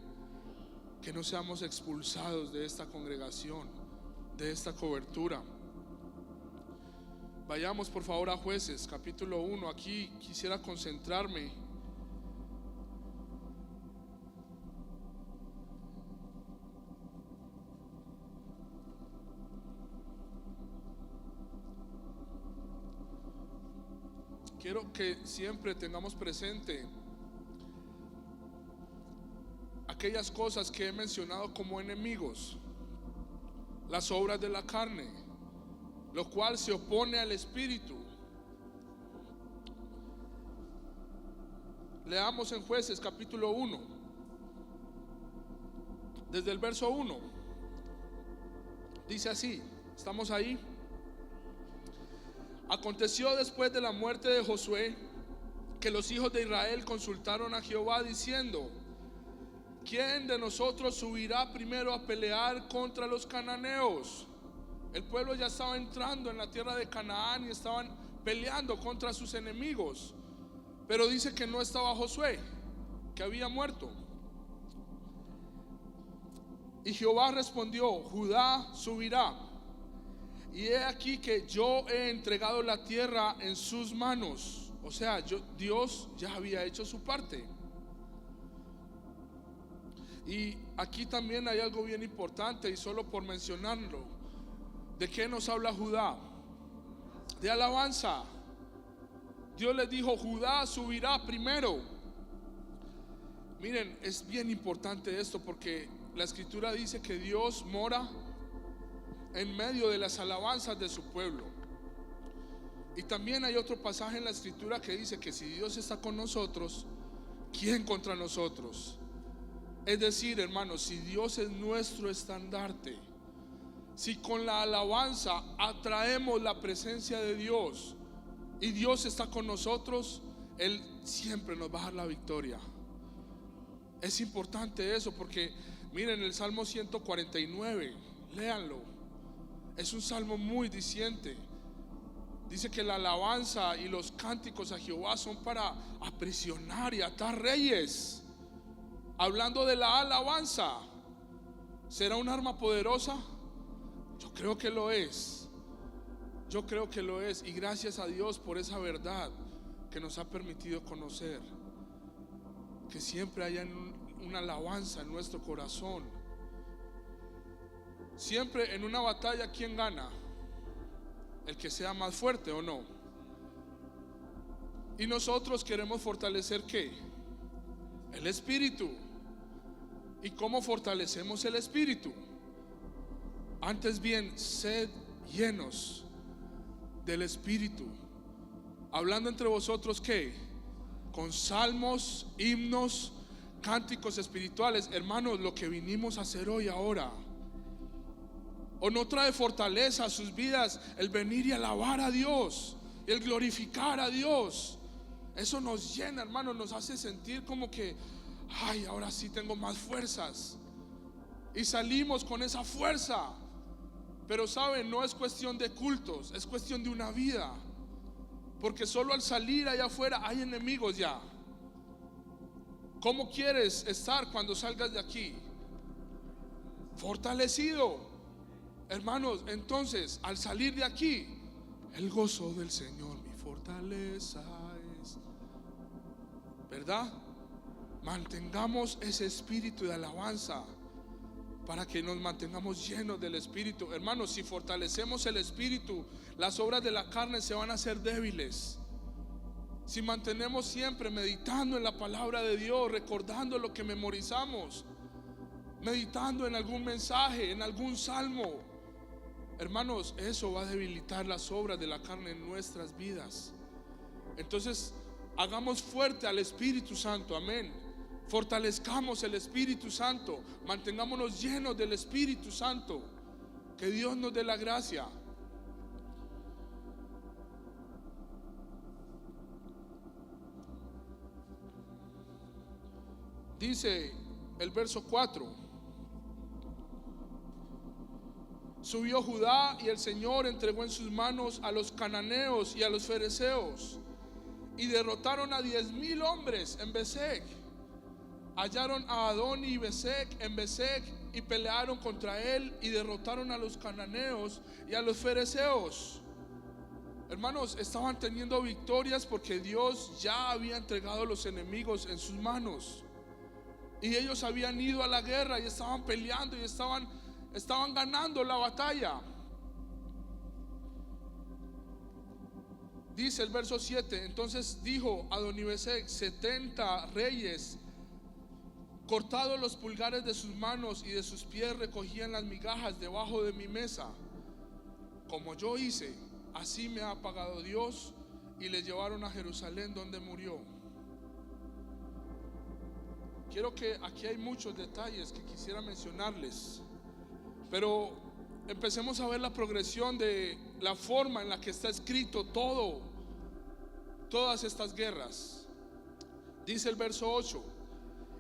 Que no seamos expulsados de esta congregación, de esta cobertura. Vayamos por favor a Jueces capítulo 1. Aquí quisiera concentrarme. Quiero que siempre tengamos presente aquellas cosas que he mencionado como enemigos: las obras de la carne, lo cual se opone al Espíritu. Leamos en Jueces capítulo 1, desde el verso 1. Dice así, ¿estamos ahí? Aconteció después de la muerte de Josué que los hijos de Israel consultaron a Jehová diciendo: ¿quién de nosotros subirá primero a pelear contra los cananeos? El pueblo ya estaba entrando en la tierra de Canaán y estaban peleando contra sus enemigos. Pero dice que no estaba Josué, que había muerto. Y Jehová respondió: Judá subirá. Y he aquí que yo he entregado la tierra en sus manos. O sea, Dios ya había hecho su parte. Y aquí también hay algo bien importante, y solo por mencionarlo. ¿De qué nos habla Judá? De alabanza. Dios les dijo: Judá subirá primero. Miren, es bien importante esto, porque la escritura dice que Dios mora en medio de las alabanzas de su pueblo. Y también hay otro pasaje en la escritura que dice que si Dios está con nosotros, ¿quién contra nosotros? Es decir, hermanos, si Dios es nuestro estandarte, si con la alabanza atraemos la presencia de Dios y Dios está con nosotros, Él siempre nos va a dar la victoria. Es importante eso, porque miren el Salmo 149, léanlo. Es un salmo muy diciente. Dice que la alabanza y los cánticos a Jehová son para aprisionar y atar reyes. Hablando de la alabanza, ¿será un arma poderosa? Yo creo que lo es. Yo creo que lo es. Y gracias a Dios por esa verdad que nos ha permitido conocer. Que siempre haya una alabanza en nuestro corazón. Siempre en una batalla, ¿quién gana? El que sea más fuerte, ¿o no? Y nosotros queremos fortalecer ¿qué? El espíritu. ¿Y cómo fortalecemos el espíritu? Antes bien, sed llenos del espíritu, hablando entre vosotros, ¿qué? Con salmos, himnos, cánticos espirituales. Hermanos, lo que vinimos a hacer hoy ahora, ¿o no trae fortaleza a sus vidas el venir y alabar a Dios, el glorificar a Dios? Eso nos llena, hermanos, nos hace sentir como que, ay, ahora sí tengo más fuerzas, y salimos con esa fuerza. Pero saben, no es cuestión de cultos, es cuestión de una vida, porque solo al salir allá afuera hay enemigos ya. ¿Cómo quieres estar cuando salgas de aquí? Fortalecido, hermanos. Entonces, al salir de aquí, el gozo del Señor mi fortaleza es, ¿verdad? Mantengamos ese espíritu de alabanza para que nos mantengamos llenos del espíritu. Hermanos, si fortalecemos el espíritu, las obras de la carne se van a hacer débiles. Si mantenemos siempre meditando en la palabra de Dios, recordando lo que memorizamos, meditando en algún mensaje, en algún salmo, hermanos, eso va a debilitar las obras de la carne en nuestras vidas. Entonces, hagamos fuerte al Espíritu Santo, amén. Fortalezcamos el Espíritu Santo, mantengámonos llenos del Espíritu Santo. Que Dios nos dé la gracia. Dice el verso 4: subió Judá y el Señor entregó en sus manos a los cananeos y a los fereceos, y derrotaron a 10,000 hombres en Besec. Hallaron a Adoni y Besec en Besec y pelearon contra él y derrotaron a los cananeos y a los fereceos. Hermanos, estaban teniendo victorias porque Dios ya había entregado a los enemigos en sus manos, y ellos habían ido a la guerra y estaban peleando y estaban ganando la batalla. Dice el verso 7: entonces dijo Adonibesec: 70 reyes, cortados los pulgares de sus manos y de sus pies, recogían las migajas debajo de mi mesa. Como yo hice, así me ha pagado Dios. Y le llevaron a Jerusalén, donde murió. Quiero que aquí hay muchos detalles que quisiera mencionarles, pero empecemos a ver la progresión de la forma en la que está escrito todas estas guerras. Dice el verso 8: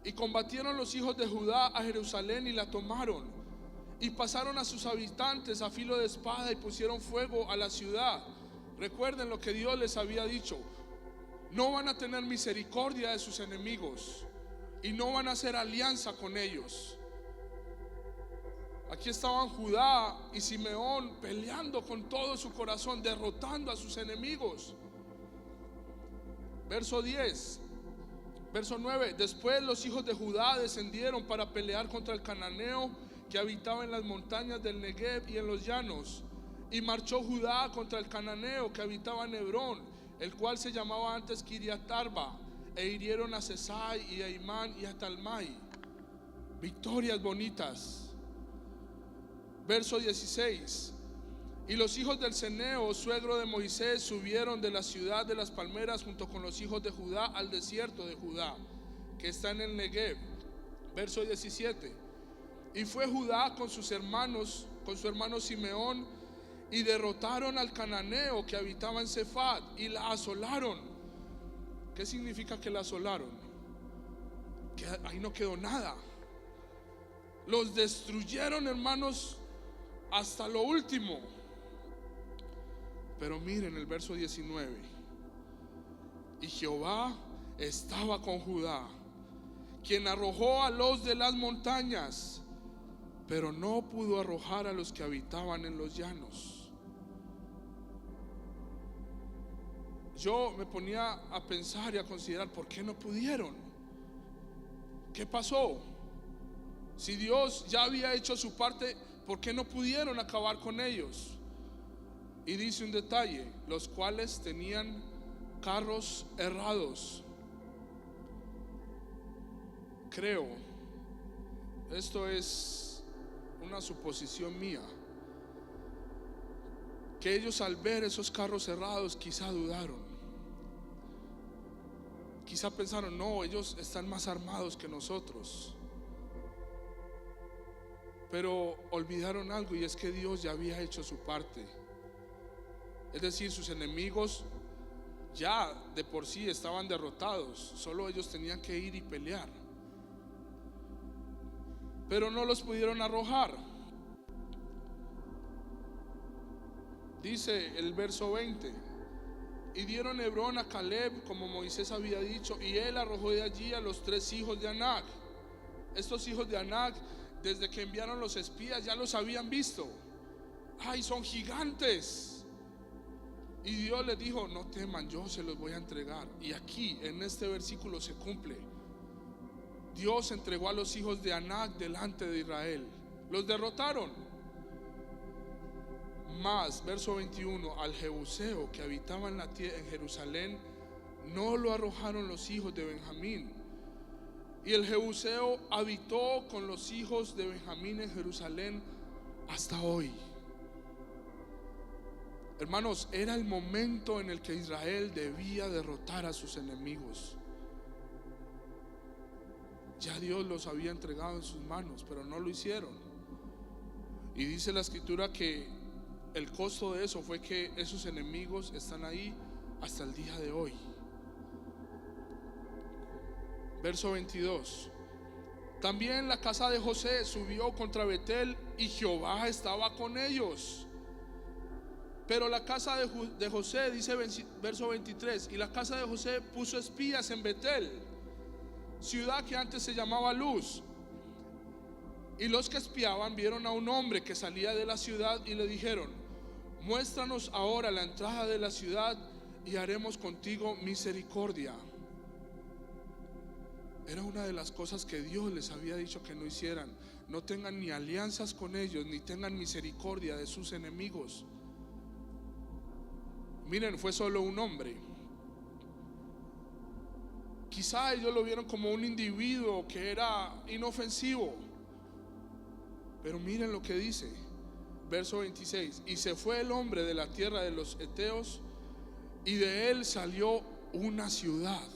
y combatieron los hijos de Judá a Jerusalén y la tomaron, y pasaron a sus habitantes a filo de espada y pusieron fuego a la ciudad. Recuerden lo que Dios les había dicho: no van a tener misericordia de sus enemigos y no van a hacer alianza con ellos. Aquí estaban Judá y Simeón peleando con todo su corazón, derrotando a sus enemigos. Verso 10. Verso 9: después los hijos de Judá descendieron para pelear contra el cananeo que habitaba en las montañas del Negev y en los llanos. Y marchó Judá contra el cananeo que habitaba en Hebrón, el cual se llamaba antes Kiriat Arba, e hirieron a Sesai y a Imán y a Talmai. Victorias bonitas. Verso 16: y los hijos del Ceneo, suegro de Moisés, subieron de la ciudad de las palmeras junto con los hijos de Judá al desierto de Judá, que está en el Negev. Verso 17: y fue Judá con sus hermanos, con su hermano Simeón, y derrotaron al cananeo que habitaba en Sefat y la asolaron. ¿Qué significa que la asolaron? Que ahí no quedó nada. Los destruyeron, hermanos, hasta lo último. Pero miren el verso 19: y Jehová estaba con Judá, quien arrojó a los de las montañas, pero no pudo arrojar a los que habitaban en los llanos. Yo me ponía a pensar y a considerar, ¿por qué no pudieron? ¿Qué pasó? Si Dios ya había hecho su parte, ¿por qué no pudieron acabar con ellos? Y dice un detalle: los cuales tenían carros errados. Creo esto es una suposición mía, que ellos al ver esos carros cerrados quizá dudaron, quizá pensaron, no, ellos están más armados que nosotros. Pero olvidaron algo, y es que Dios ya había hecho su parte. Es decir, sus enemigos ya de por sí estaban derrotados, solo ellos tenían que ir y pelear. Pero no los pudieron arrojar. Dice el verso 20: y dieron Hebrón a Caleb como Moisés había dicho, y él arrojó de allí a los 3 hijos de Anac. Estos hijos de Anac, desde que enviaron los espías, ya los habían visto. ¡Ay, son gigantes! Y Dios les dijo, no teman, yo se los voy a entregar. Y aquí en este versículo se cumple. Dios entregó a los hijos de Anac delante de Israel. Los derrotaron. Mas, verso 21, al Jebuseo que habitaba en Jerusalén, no lo arrojaron los hijos de Benjamín. Y el Jebuseo habitó con los hijos de Benjamín en Jerusalén hasta hoy. Hermanos, era el momento en el que Israel debía derrotar a sus enemigos. Ya Dios los había entregado en sus manos, pero no lo hicieron. Y dice la escritura que el costo de eso fue que esos enemigos están ahí hasta el día de hoy. Verso 22: también la casa de José subió contra Betel, y Jehová estaba con ellos. Pero la casa de José, dice verso 23, y la casa de José puso espías en Betel, ciudad que antes se llamaba Luz. Y los que espiaban vieron a un hombre que salía de la ciudad y le dijeron, muéstranos ahora la entrada de la ciudad y haremos contigo misericordia. Era una de las cosas que Dios les había dicho que no hicieran. No tengan ni alianzas con ellos, ni tengan misericordia de sus enemigos. Miren, fue solo un hombre. Quizá ellos lo vieron como un individuo que era inofensivo. Pero miren lo que dice, verso 26. Y se fue el hombre de la tierra de los heteos, y de él salió una ciudad.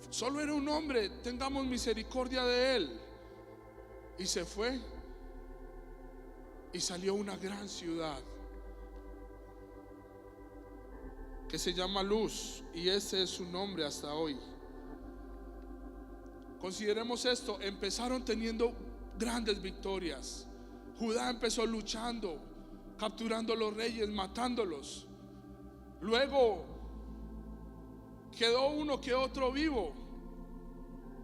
Solo era un hombre, tengamos misericordia de él. Y se fue, y salió una gran ciudad que se llama Luz, y ese es su nombre hasta hoy. Consideremos esto: empezaron teniendo grandes victorias. Judá empezó luchando, capturando los reyes, matándolos. Luego quedó uno que otro vivo.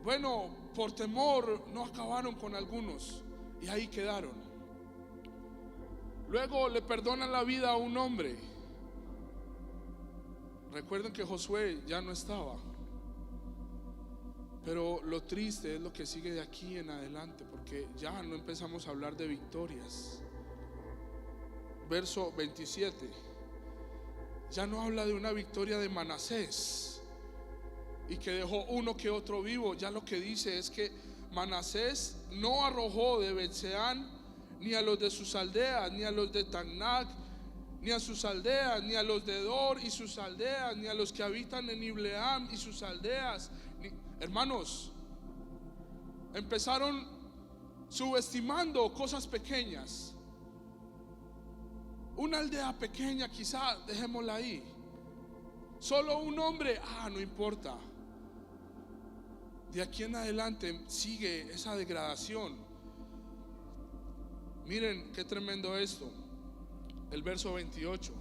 Bueno, por temor no acabaron con algunos, y ahí quedaron. Luego le perdonan la vida a un hombre. Recuerden que Josué ya no estaba. Pero lo triste es lo que sigue de aquí en adelante, porque ya no empezamos a hablar de victorias. Verso 27. Ya no habla de una victoria de Manasés y que dejó uno que otro vivo. Ya lo que dice es que Manasés no arrojó de Betseán ni a los de sus aldeas, ni a los de Tanac, ni a sus aldeas, ni a los de Dor y sus aldeas, ni a los que habitan en Ibleam y sus aldeas. Hermanos, empezaron subestimando cosas pequeñas. Una aldea pequeña, quizá dejémosla ahí. Solo un hombre, no importa. De aquí en adelante sigue esa degradación. Miren qué tremendo esto. El verso 28.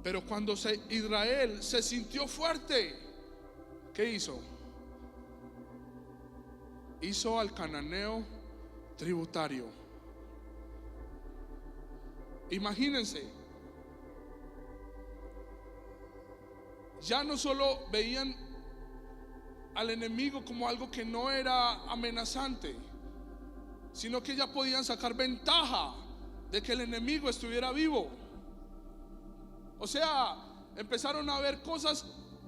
Pero cuando Israel se sintió fuerte, ¿qué hizo? Hizo al cananeo tributario. Imagínense, ya no solo veían al enemigo como algo que no era amenazante, sino que ya podían sacar ventaja de que el enemigo estuviera vivo. O sea, empezaron a ver cosas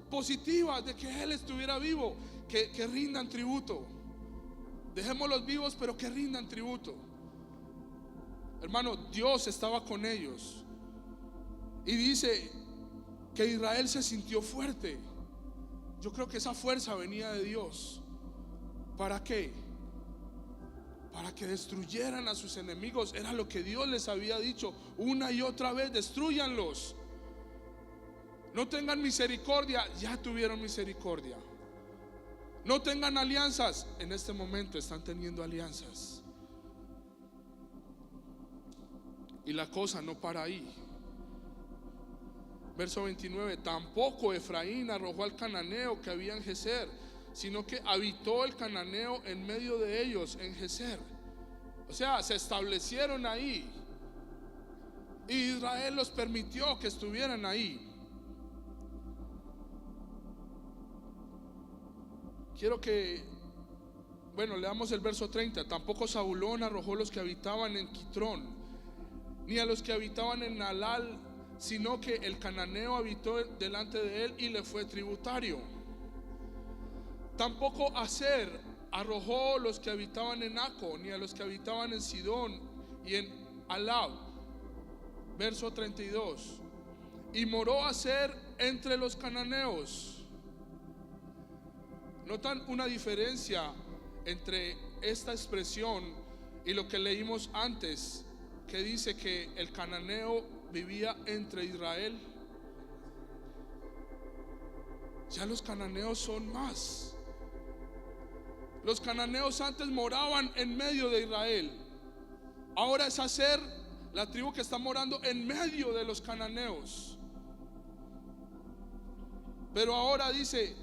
positivas de que él estuviera vivo, que rindan tributo. dejémoslos vivos, pero que rindan tributo. Hermano, Dios estaba con ellos. Y dice que Israel se sintió fuerte. Yo creo que esa fuerza venía de Dios. ¿Para qué? Para que destruyeran a sus enemigos. Era lo que Dios les había dicho una y otra vez: destruyanlos. No tengan misericordia, ya tuvieron misericordia. No tengan alianzas, en este momento están teniendo alianzas. Y la cosa no para ahí. Verso 29: tampoco Efraín arrojó al cananeo que había en Geser, sino que habitó el cananeo en medio de ellos en Geser. O sea, se establecieron ahí, y Israel los permitió que estuvieran ahí. Quiero que, leamos el verso 30. Tampoco Zabulón arrojó los que habitaban en Quitrón, ni a los que habitaban en Nalal, sino que el cananeo habitó delante de él y le fue tributario. Tampoco Aser arrojó los que habitaban en Aco, ni a los que habitaban en Sidón y en Alab. Verso 32: y moró Aser entre los cananeos. ¿Notan una diferencia entre esta expresión y lo que leímos antes, que dice que el cananeo vivía entre Israel? Ya los cananeos son más. Los cananeos antes moraban en medio de Israel. Ahora es Aser, la tribu que está morando en medio de los cananeos. Pero ahora dice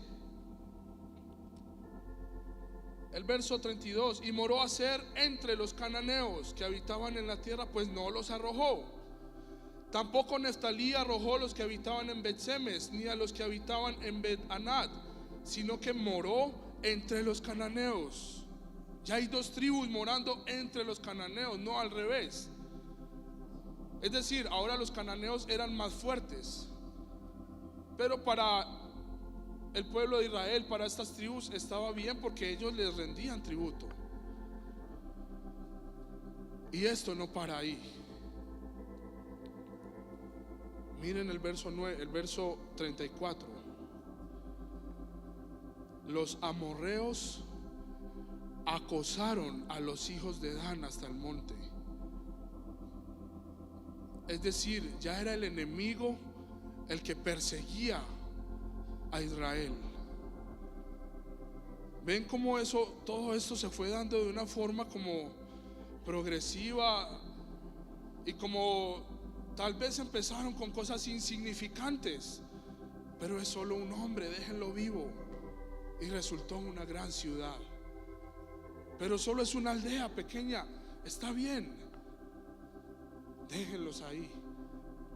el verso 32: y moró Aser entre los cananeos que habitaban en la tierra, pues no los arrojó. Tampoco Neftalí arrojó los que habitaban en Bet-Semes, ni a los que habitaban en Bet-Anat, sino que moró entre los cananeos. Ya hay dos tribus morando entre los cananeos, no al revés. Es decir, ahora los cananeos eran más fuertes. Pero para el pueblo de Israel, para estas tribus, estaba bien, porque ellos les rendían tributo. Y esto no para ahí. Miren el verso 9, el verso 34. Los amorreos acosaron a los hijos de Dan hasta el monte. Es decir, ya era el enemigo el que perseguía a Israel. Ven cómo todo esto se fue dando de una forma como progresiva, y como tal vez empezaron con cosas insignificantes, pero es solo un hombre, déjenlo vivo, y resultó una gran ciudad. Pero solo es una aldea pequeña, está bien, déjenlos ahí.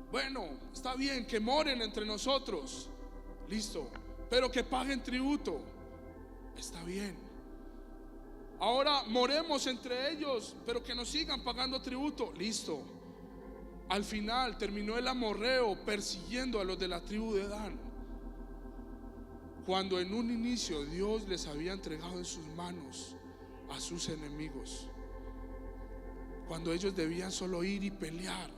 Bueno, está bien que moren entre nosotros, listo, pero que paguen tributo, está bien. Ahora moremos entre ellos, pero que nos sigan pagando tributo, listo. Al final terminó el amorreo persiguiendo a los de la tribu de Dan, cuando en un inicio Dios les había entregado en sus manos a sus enemigos, cuando ellos debían solo ir y pelear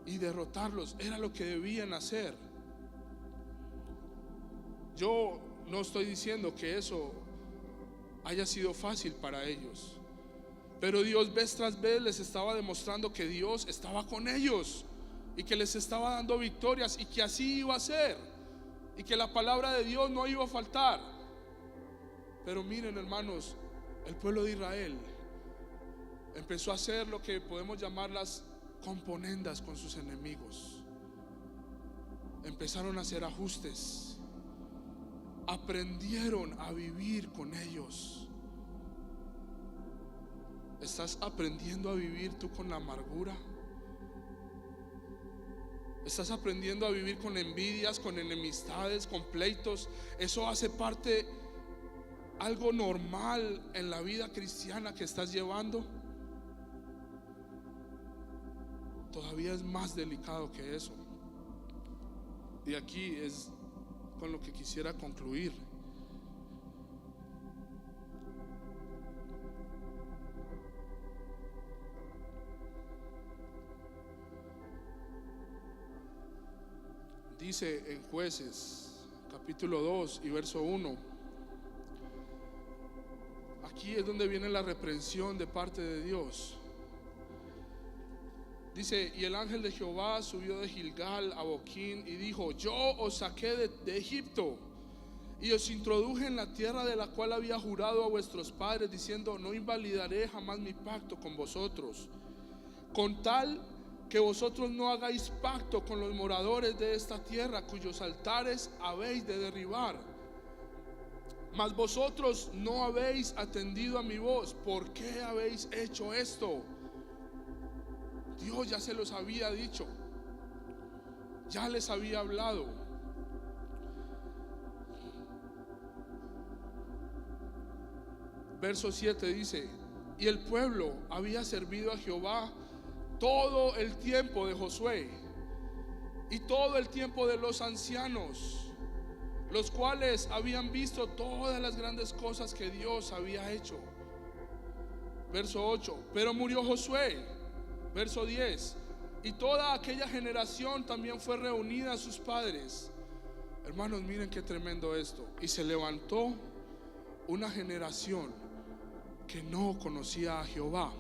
y derrotarlos. Era lo que debían hacer. Yo no estoy diciendo que eso haya sido fácil para ellos, pero Dios vez tras vez les estaba demostrando que Dios estaba con ellos y que les estaba dando victorias, y que así iba a ser, y que la palabra de Dios no iba a faltar. Pero miren, hermanos, el pueblo de Israel empezó a hacer lo que podemos llamar las componendas con sus enemigos. Empezaron a hacer ajustes, aprendieron a vivir con ellos. ¿Estás aprendiendo a vivir tú con la amargura? ¿Estás aprendiendo a vivir con envidias, con enemistades, con pleitos? Eso hace parte, algo normal en la vida cristiana que estás llevando. Todavía es más delicado que eso. Y aquí es con lo que quisiera concluir. dice en Jueces, capítulo 2 y verso 1. Aquí es donde viene la reprensión de parte de Dios. Dice: y el ángel de Jehová subió de Gilgal a Boquín y dijo: yo os saqué de Egipto y os introduje en la tierra de la cual había jurado a vuestros padres, diciendo: no invalidaré jamás mi pacto con vosotros, con tal que vosotros no hagáis pacto con los moradores de esta tierra, cuyos altares habéis de derribar. Mas vosotros no habéis atendido a mi voz. ¿Por qué habéis hecho esto? Dios ya se los había dicho, ya les había hablado. Verso 7 dice: y el pueblo había servido a Jehová todo el tiempo de Josué y todo el tiempo de los ancianos, los cuales habían visto todas las grandes cosas que Dios había hecho. Verso 8: pero murió Josué. Verso 10: y toda aquella generación también fue reunida a sus padres. Hermanos, miren qué tremendo esto. Y se levantó una generación que no conocía a Jehová.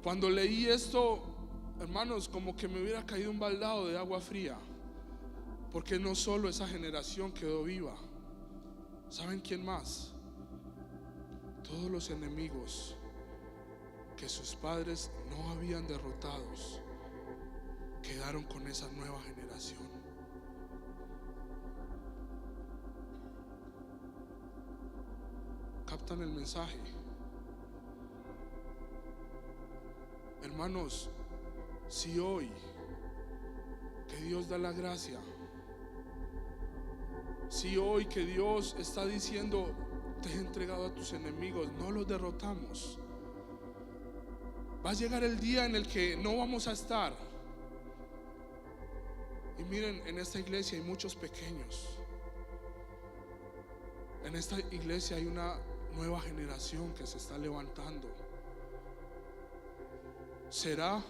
Cuando leí esto, hermanos, como que me hubiera caído un baldado de agua fría, porque no solo esa generación quedó viva. ¿Saben quién más? Todos los enemigos que sus padres no habían derrotados quedaron con esa nueva generación. ¿Captan el mensaje? Hermanos, si hoy que Dios da la gracia, si hoy que Dios está diciendo: te he entregado a tus enemigos, no los derrotamos, va a llegar el día en el que no vamos a estar. Y miren, en esta iglesia hay muchos pequeños. En esta iglesia hay una nueva generación que se está levantando. ¿Será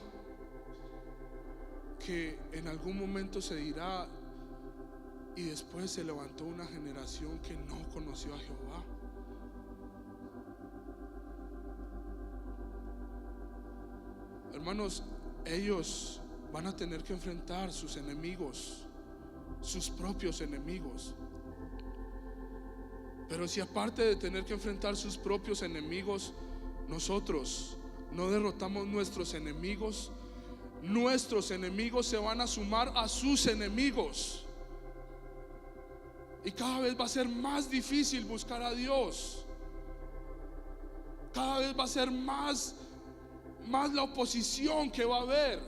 que en algún momento se dirá: y después se levantó una generación que no conoció a Jehová? Hermanos, ellos van a tener que enfrentar sus enemigos, sus propios enemigos. Pero si aparte de tener que enfrentar sus propios enemigos, nosotros no derrotamos nuestros enemigos se van a sumar a sus enemigos. Y cada vez va a ser más difícil buscar a Dios. Cada vez va a ser más la oposición que va a haber.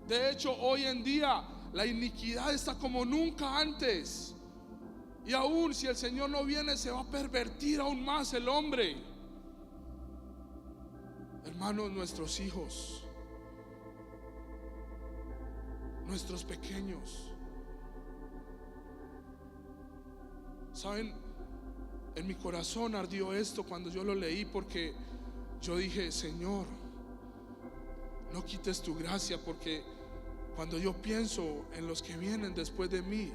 De hecho, hoy en día la iniquidad está como nunca antes. Y aún si el Señor no viene, se va a pervertir aún más el hombre. Hermanos, nuestros hijos, nuestros pequeños, ¿saben? En mi corazón ardió esto cuando yo lo leí, porque yo dije: Señor, no quites tu gracia, porque cuando yo pienso en los que vienen después de mí,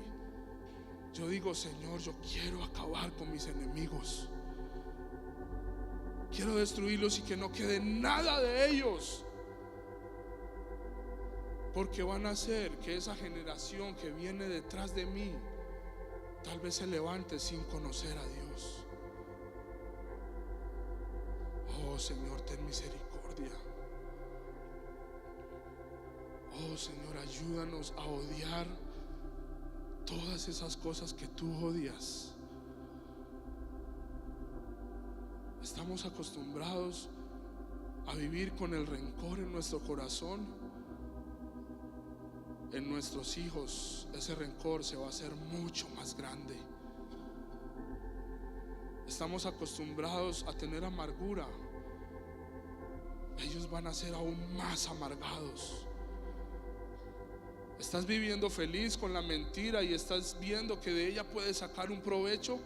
yo digo: Señor, yo quiero acabar con mis enemigos, quiero destruirlos y que no quede nada de ellos, porque van a hacer que esa generación que viene detrás de mí tal vez se levante sin conocer a Dios. Oh Señor, ten misericordia. Oh Señor, ayúdanos a odiar todas esas cosas que tú odias. Estamos acostumbrados a vivir con el rencor en nuestro corazón. En nuestros hijos ese rencor se va a hacer mucho más grande. Estamos acostumbrados a tener amargura. Ellos van a ser aún más amargados. ¿Estás viviendo feliz con la mentira y estás viendo que de ella puedes sacar un provecho?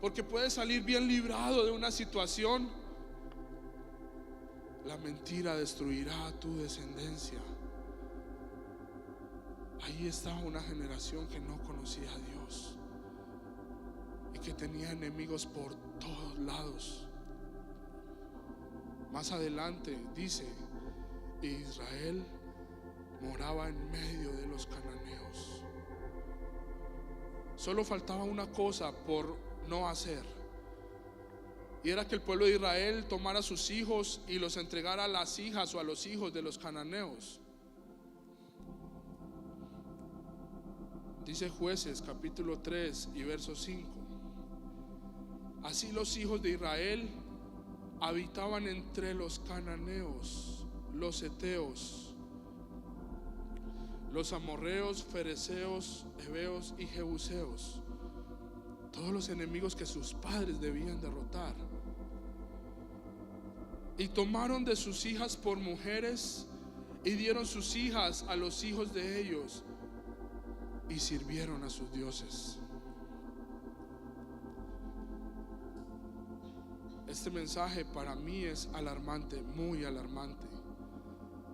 Porque puedes salir bien librado de una situación. La mentira destruirá a tu descendencia. ahí estaba una generación que no conocía a Dios y que tenía enemigos por todos lados. Más adelante dice: Israel moraba en medio de los cananeos. Solo faltaba una cosa por no hacer, y era que el pueblo de Israel tomara a sus hijos y los entregara a las hijas o a los hijos de los cananeos. Dice Jueces capítulo 3 y verso 5: así los hijos de Israel habitaban entre los cananeos, los heteos, los amorreos, fereceos, heveos y jebuseos, todos los enemigos que sus padres debían derrotar. Y tomaron de sus hijas por mujeres y dieron sus hijas a los hijos de ellos y sirvieron a sus dioses. Este mensaje para mí es alarmante, muy alarmante.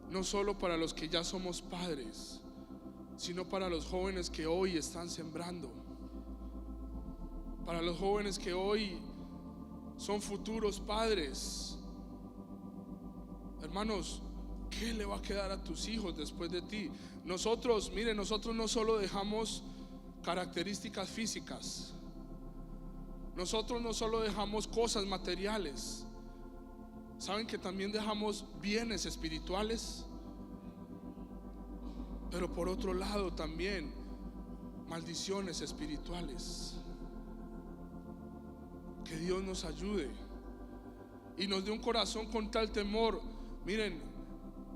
No solo para los que ya somos padres, sino para los jóvenes que hoy están sembrando, para los jóvenes que hoy son futuros padres. Hermanos, ¿qué le va a quedar a tus hijos después de ti? Nosotros no solo dejamos características físicas, nosotros no solo dejamos cosas materiales. ¿Saben que también dejamos bienes espirituales? Pero por otro lado también maldiciones espirituales. Que Dios nos ayude y nos dé un corazón con tal temor. Miren,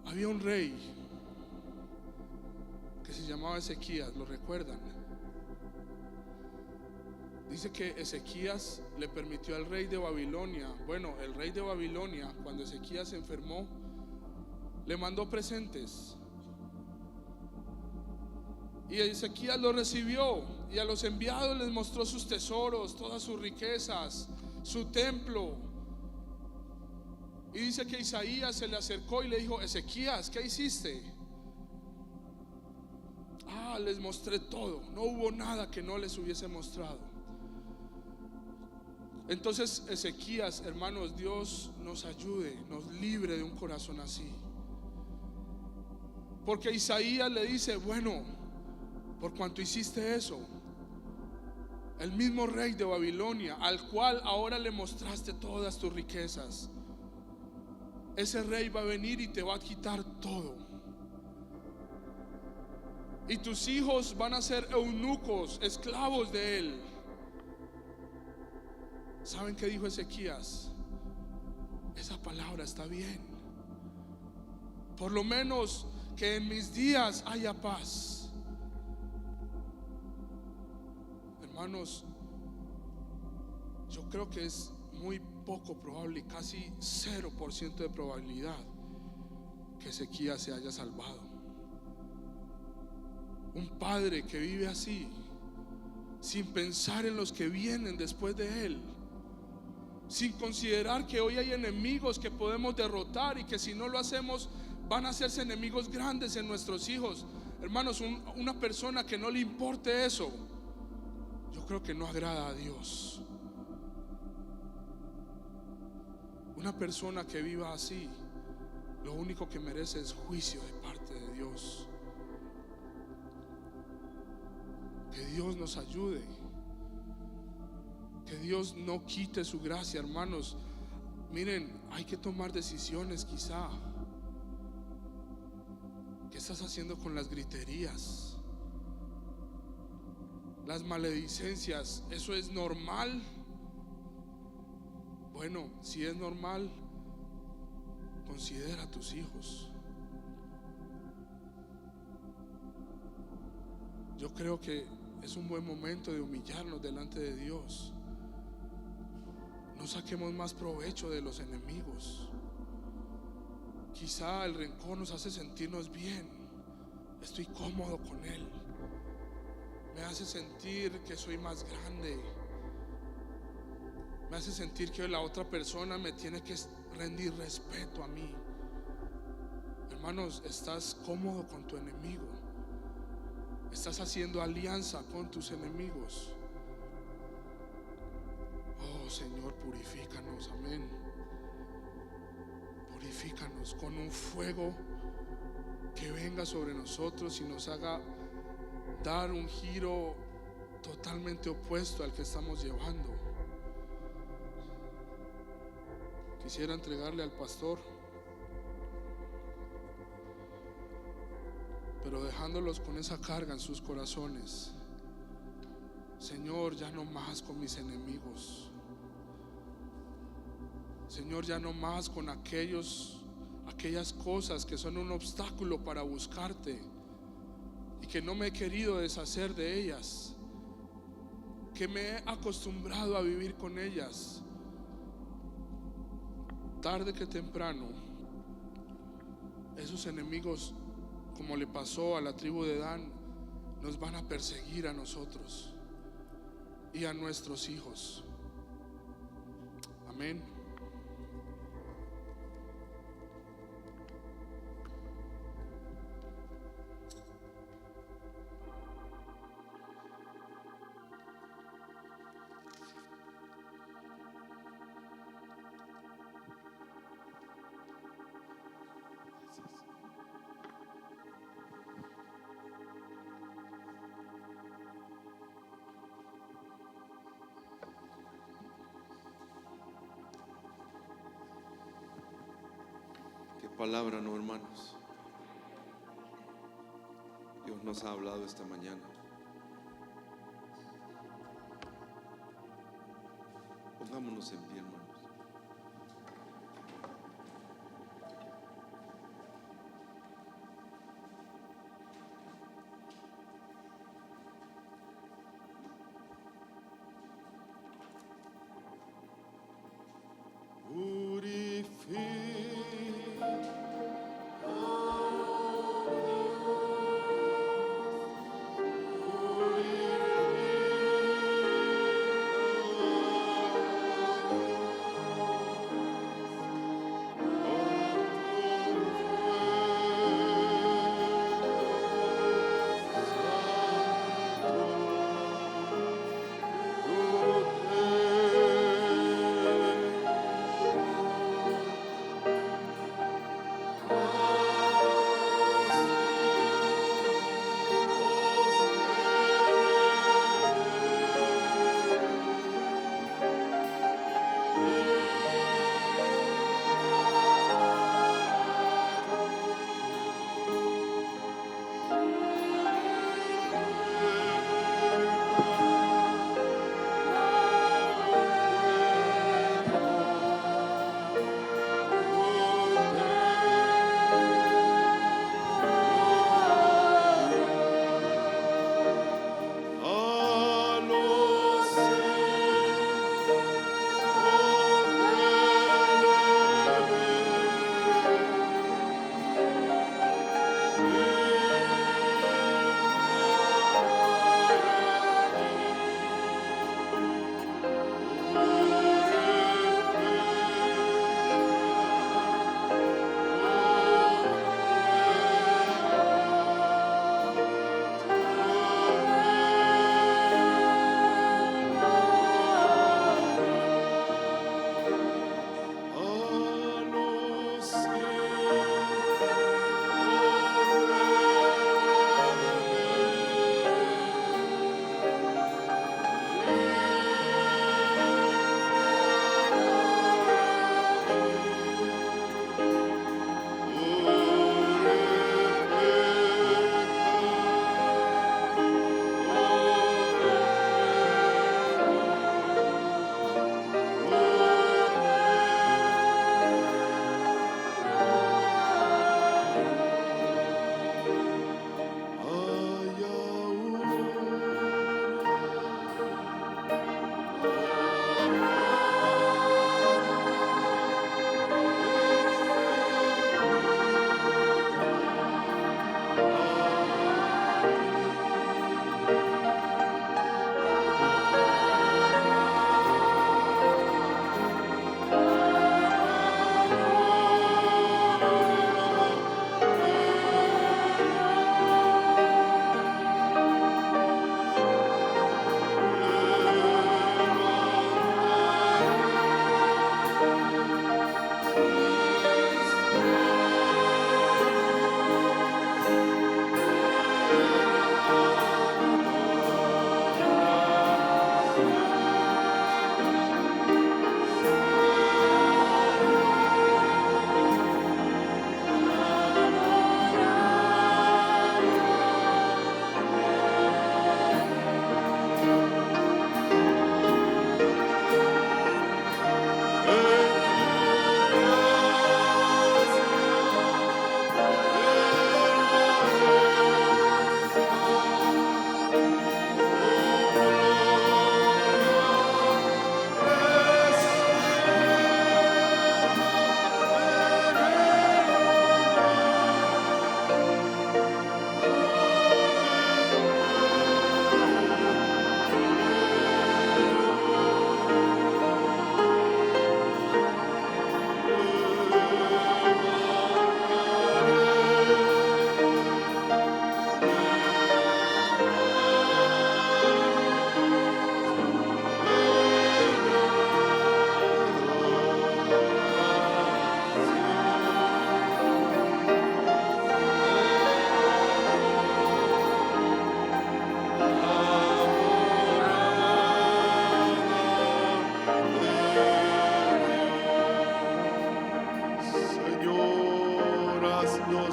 había un rey que se llamaba Ezequías, ¿lo recuerdan? Dice que Ezequías le permitió al rey de Babilonia, el rey de Babilonia, cuando Ezequías se enfermó, le mandó presentes. Y Ezequías lo recibió, y a los enviados les mostró sus tesoros, todas sus riquezas, su templo. Y dice que Isaías se le acercó y le dijo: Ezequías, ¿qué hiciste? Les mostré todo, no hubo nada que no les hubiese mostrado. Entonces Ezequías, hermanos, Dios nos ayude, nos libre de un corazón así. Porque Isaías le dice: bueno, por cuanto hiciste eso, el mismo rey de Babilonia, al cual ahora le mostraste todas tus riquezas, ese rey va a venir y te va a quitar todo. Y tus hijos van a ser eunucos, esclavos de él. ¿Saben qué dijo Ezequías? Esa palabra está bien. Por lo menos que en mis días haya paz. Hermanos, yo creo que es muy poco probable, casi 0% de probabilidad que Ezequías se haya salvado. Un padre que vive así, sin pensar en los que vienen después de él, sin considerar que hoy hay enemigos que podemos derrotar y que si no lo hacemos van a hacerse enemigos grandes en nuestros hijos. Hermanos, una persona que no le importe eso, yo creo que no agrada a Dios. Una persona que viva así, lo único que merece es juicio de parte de Dios. Que Dios nos ayude, que Dios no quite su gracia, hermanos. Miren, hay que tomar decisiones quizá. ¿Qué estás haciendo con las griterías? Las maledicencias, ¿eso es normal? Bueno, si es normal, considera a tus hijos. Yo creo que es un buen momento de humillarnos delante de Dios. No saquemos más provecho de los enemigos. Quizá el rencor nos hace sentirnos bien. Estoy cómodo con él. Me hace sentir que soy más grande. Me hace sentir que la otra persona me tiene que rendir respeto a mí. Hermanos, estás cómodo con tu enemigo. Estás haciendo alianza con tus enemigos. Oh Señor, purifícanos, amén. Purifícanos con un fuego que venga sobre nosotros y nos haga dar un giro totalmente opuesto al que estamos llevando. Quisiera entregarle al pastor, pero dejándolos con esa carga en sus corazones. Señor, ya no más con mis enemigos. Señor, ya no más con aquellas cosas que son un obstáculo para buscarte y que no me he querido deshacer de ellas, que me he acostumbrado a vivir con ellas. Tarde que temprano, esos enemigos, como le pasó a la tribu de Dan, nos van a perseguir a nosotros y a nuestros hijos. Amén. Palabra, no, hermanos. Dios nos ha hablado esta mañana. Pongámonos en pie, hermanos.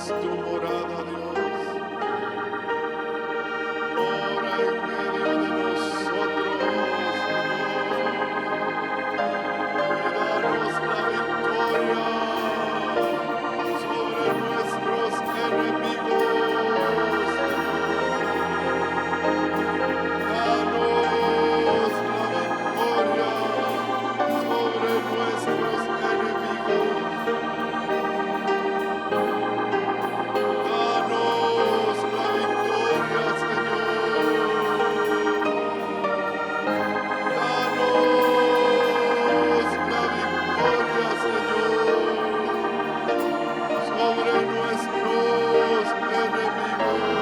tu morada, Dios. Mora en medio de nosotros, Señor. Y danos la victoria sobre nuestros enemigos. Danos la victoria sobre nuestros enemigos. Danos la victoria, Señor. Danos la victoria, Señor, sobre nuestros enemigos.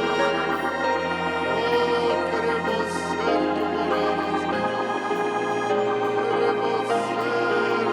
Oh, queremos ser tu morada, Señor. Queremos ser tu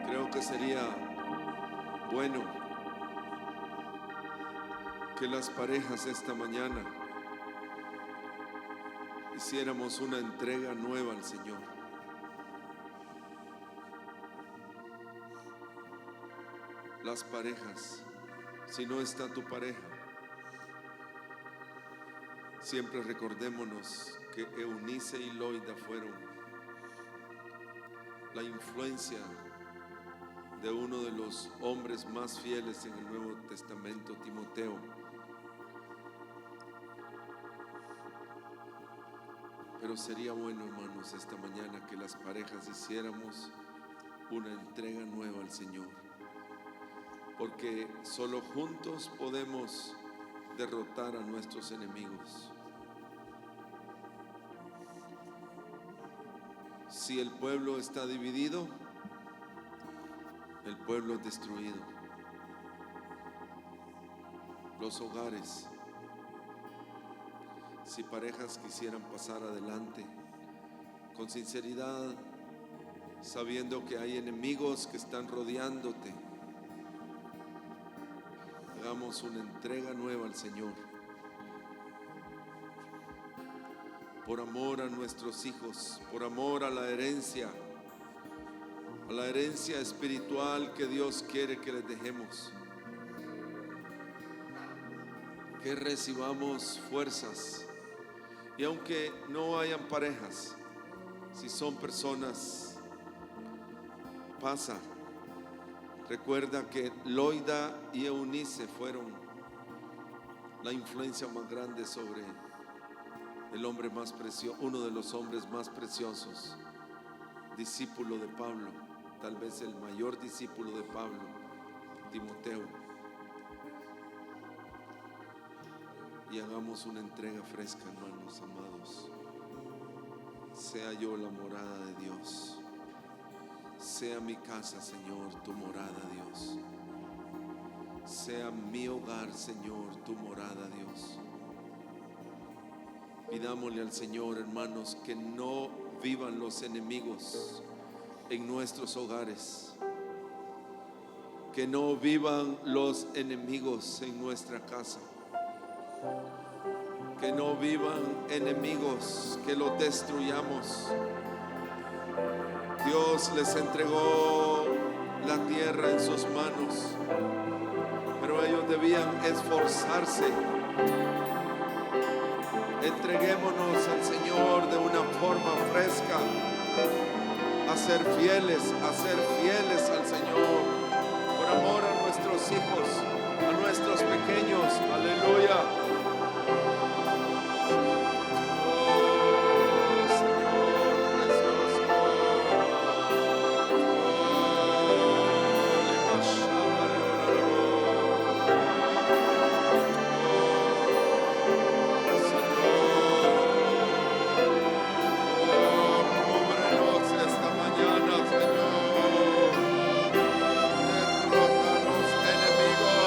Creo que sería bueno que las parejas esta mañana hiciéramos una entrega nueva al Señor. Las parejas, si no está tu pareja, siempre recordémonos que Eunice y Loida fueron la influencia de uno de los hombres más fieles en el Nuevo Testamento, Timoteo. Pero sería bueno, hermanos, esta mañana que las parejas hiciéramos una entrega nueva al Señor, porque solo juntos podemos derrotar a nuestros enemigos. Si el pueblo está dividido, el pueblo es destruido. Los hogares, si parejas quisieran pasar adelante con sinceridad, sabiendo que hay enemigos que están rodeándote, hagamos una entrega nueva al Señor, por amor a nuestros hijos, por amor a la herencia espiritual que Dios quiere que les dejemos, que recibamos fuerzas. Y aunque no hayan parejas, si son personas, pasa. Recuerda que Loida y Eunice fueron la influencia más grande sobre el hombre más precioso, uno de los hombres más preciosos, discípulo de Pablo, tal vez el mayor discípulo de Pablo, Timoteo. Y hagamos una entrega fresca, hermanos amados. Sea yo la morada de Dios, sea mi casa, Señor, tu morada, Dios. Sea mi hogar, Señor, tu morada, Dios. Pidámosle al Señor, hermanos, que no vivan los enemigos en nuestros hogares, que no vivan los enemigos en nuestra casa, que no vivan enemigos, que los destruyamos. Dios les entregó la tierra en sus manos, pero ellos debían esforzarse. Entreguémonos al Señor de una forma fresca. a ser fieles al Señor, por amor a nuestros hijos, a nuestros pequeños. Aleluya. Oh, Señor precioso. Cúbrenos esta mañana, Señor. Derrótanos, enemigos.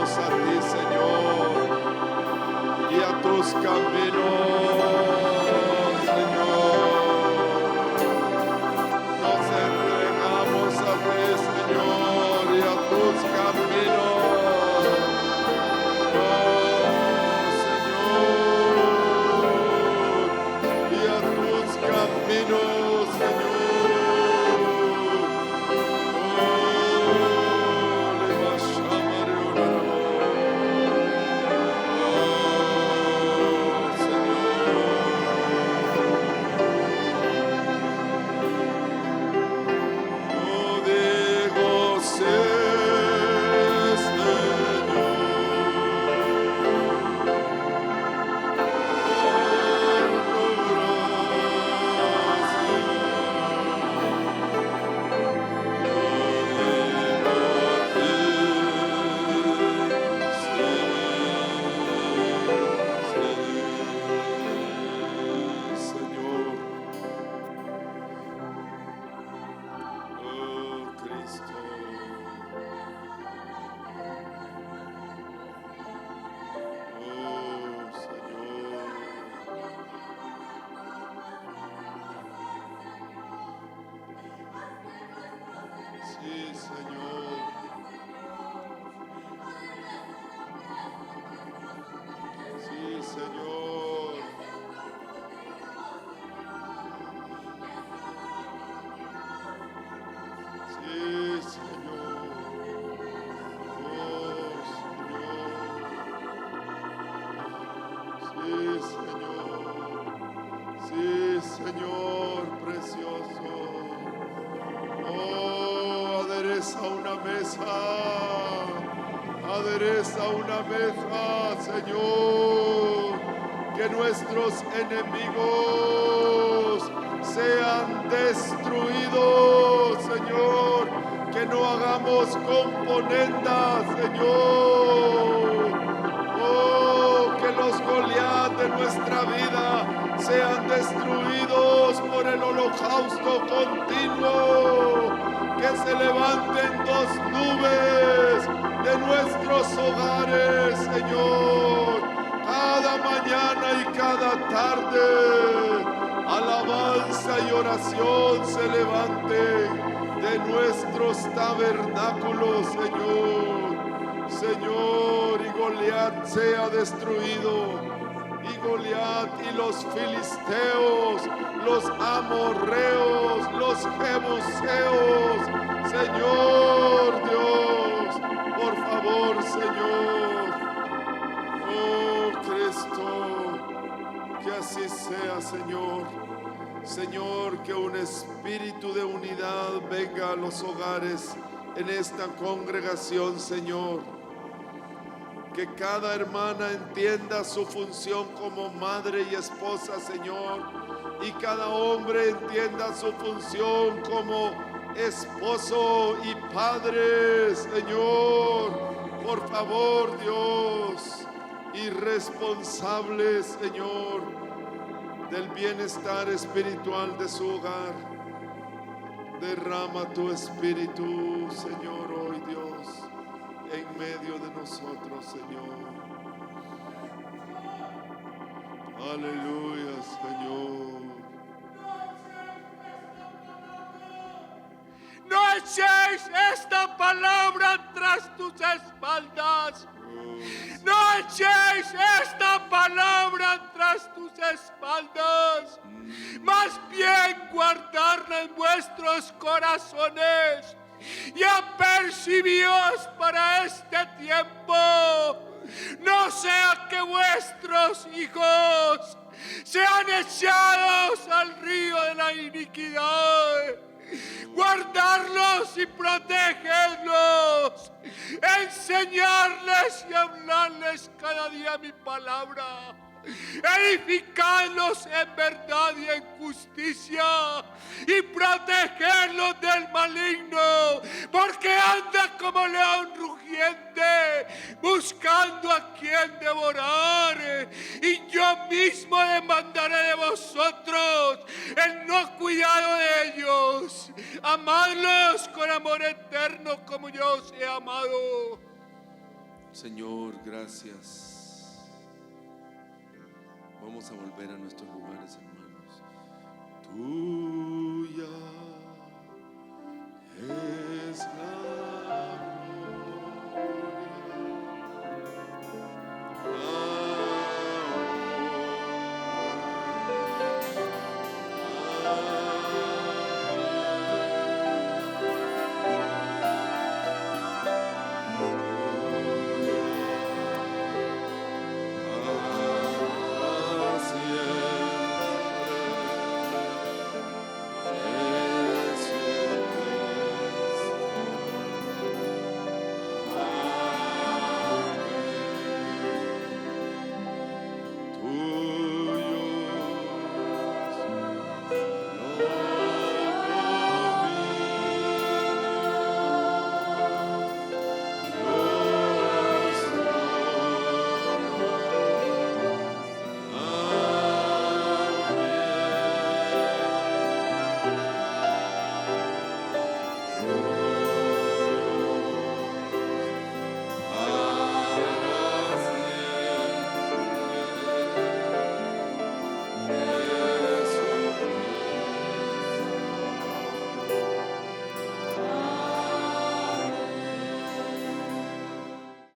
entregamos a ti, Señor, y a tus caminos, Señor. Nos entregamos a ti, Señor, y a tus caminos. Caminos, Señor. Le vas a amar y orar. Señor. Digo sí, Señor precioso. Oh, adereza una mesa, Señor, que nuestros enemigos sean destruidos, Señor, que no hagamos componendas, Señor. Oh, que los Goliat de nuestra vida sean destruidos por el holocausto continuo, que se levanten dos nubes de nuestros hogares, Señor, cada mañana y cada tarde. Alabanza y oración se levanten de nuestros tabernáculos, Señor. Señor, y Goliat sea destruido. Y Goliat y los filisteos, los amorreos, los jebuseos, Señor Dios, por favor, Señor. Oh Cristo, que así sea, Señor. Señor, que un espíritu de unidad venga a los hogares en esta congregación, Señor. Que cada hermana entienda su función como madre y esposa, Señor. Y cada hombre entienda su función como esposo y padre, Señor. Por favor, Dios. Y responsable, Señor, del bienestar espiritual de su hogar. Derrama tu espíritu, Señor, hoy, Dios, en medio de nosotros, Señor. Aleluya, Señor. No echéis esta palabra tras tus espaldas. No echéis esta palabra tras tus espaldas. Más bien guardarla en vuestros corazones y apercibíos para este tiempo. No sea que vuestros hijos sean echados al río de la iniquidad. Guardarlos y protegerlos, enseñarles y hablarles cada día mi palabra, edificarlos en verdad y en justicia y protegerlos del maligno, porque anda como león rugiente buscando a quien devorar, y yo mismo demandaré de vosotros el no cuidado de ellos. Amadlos con amor eterno como yo os he amado. Señor, gracias. Vamos a volver a nuestros lugares, hermanos. Tuya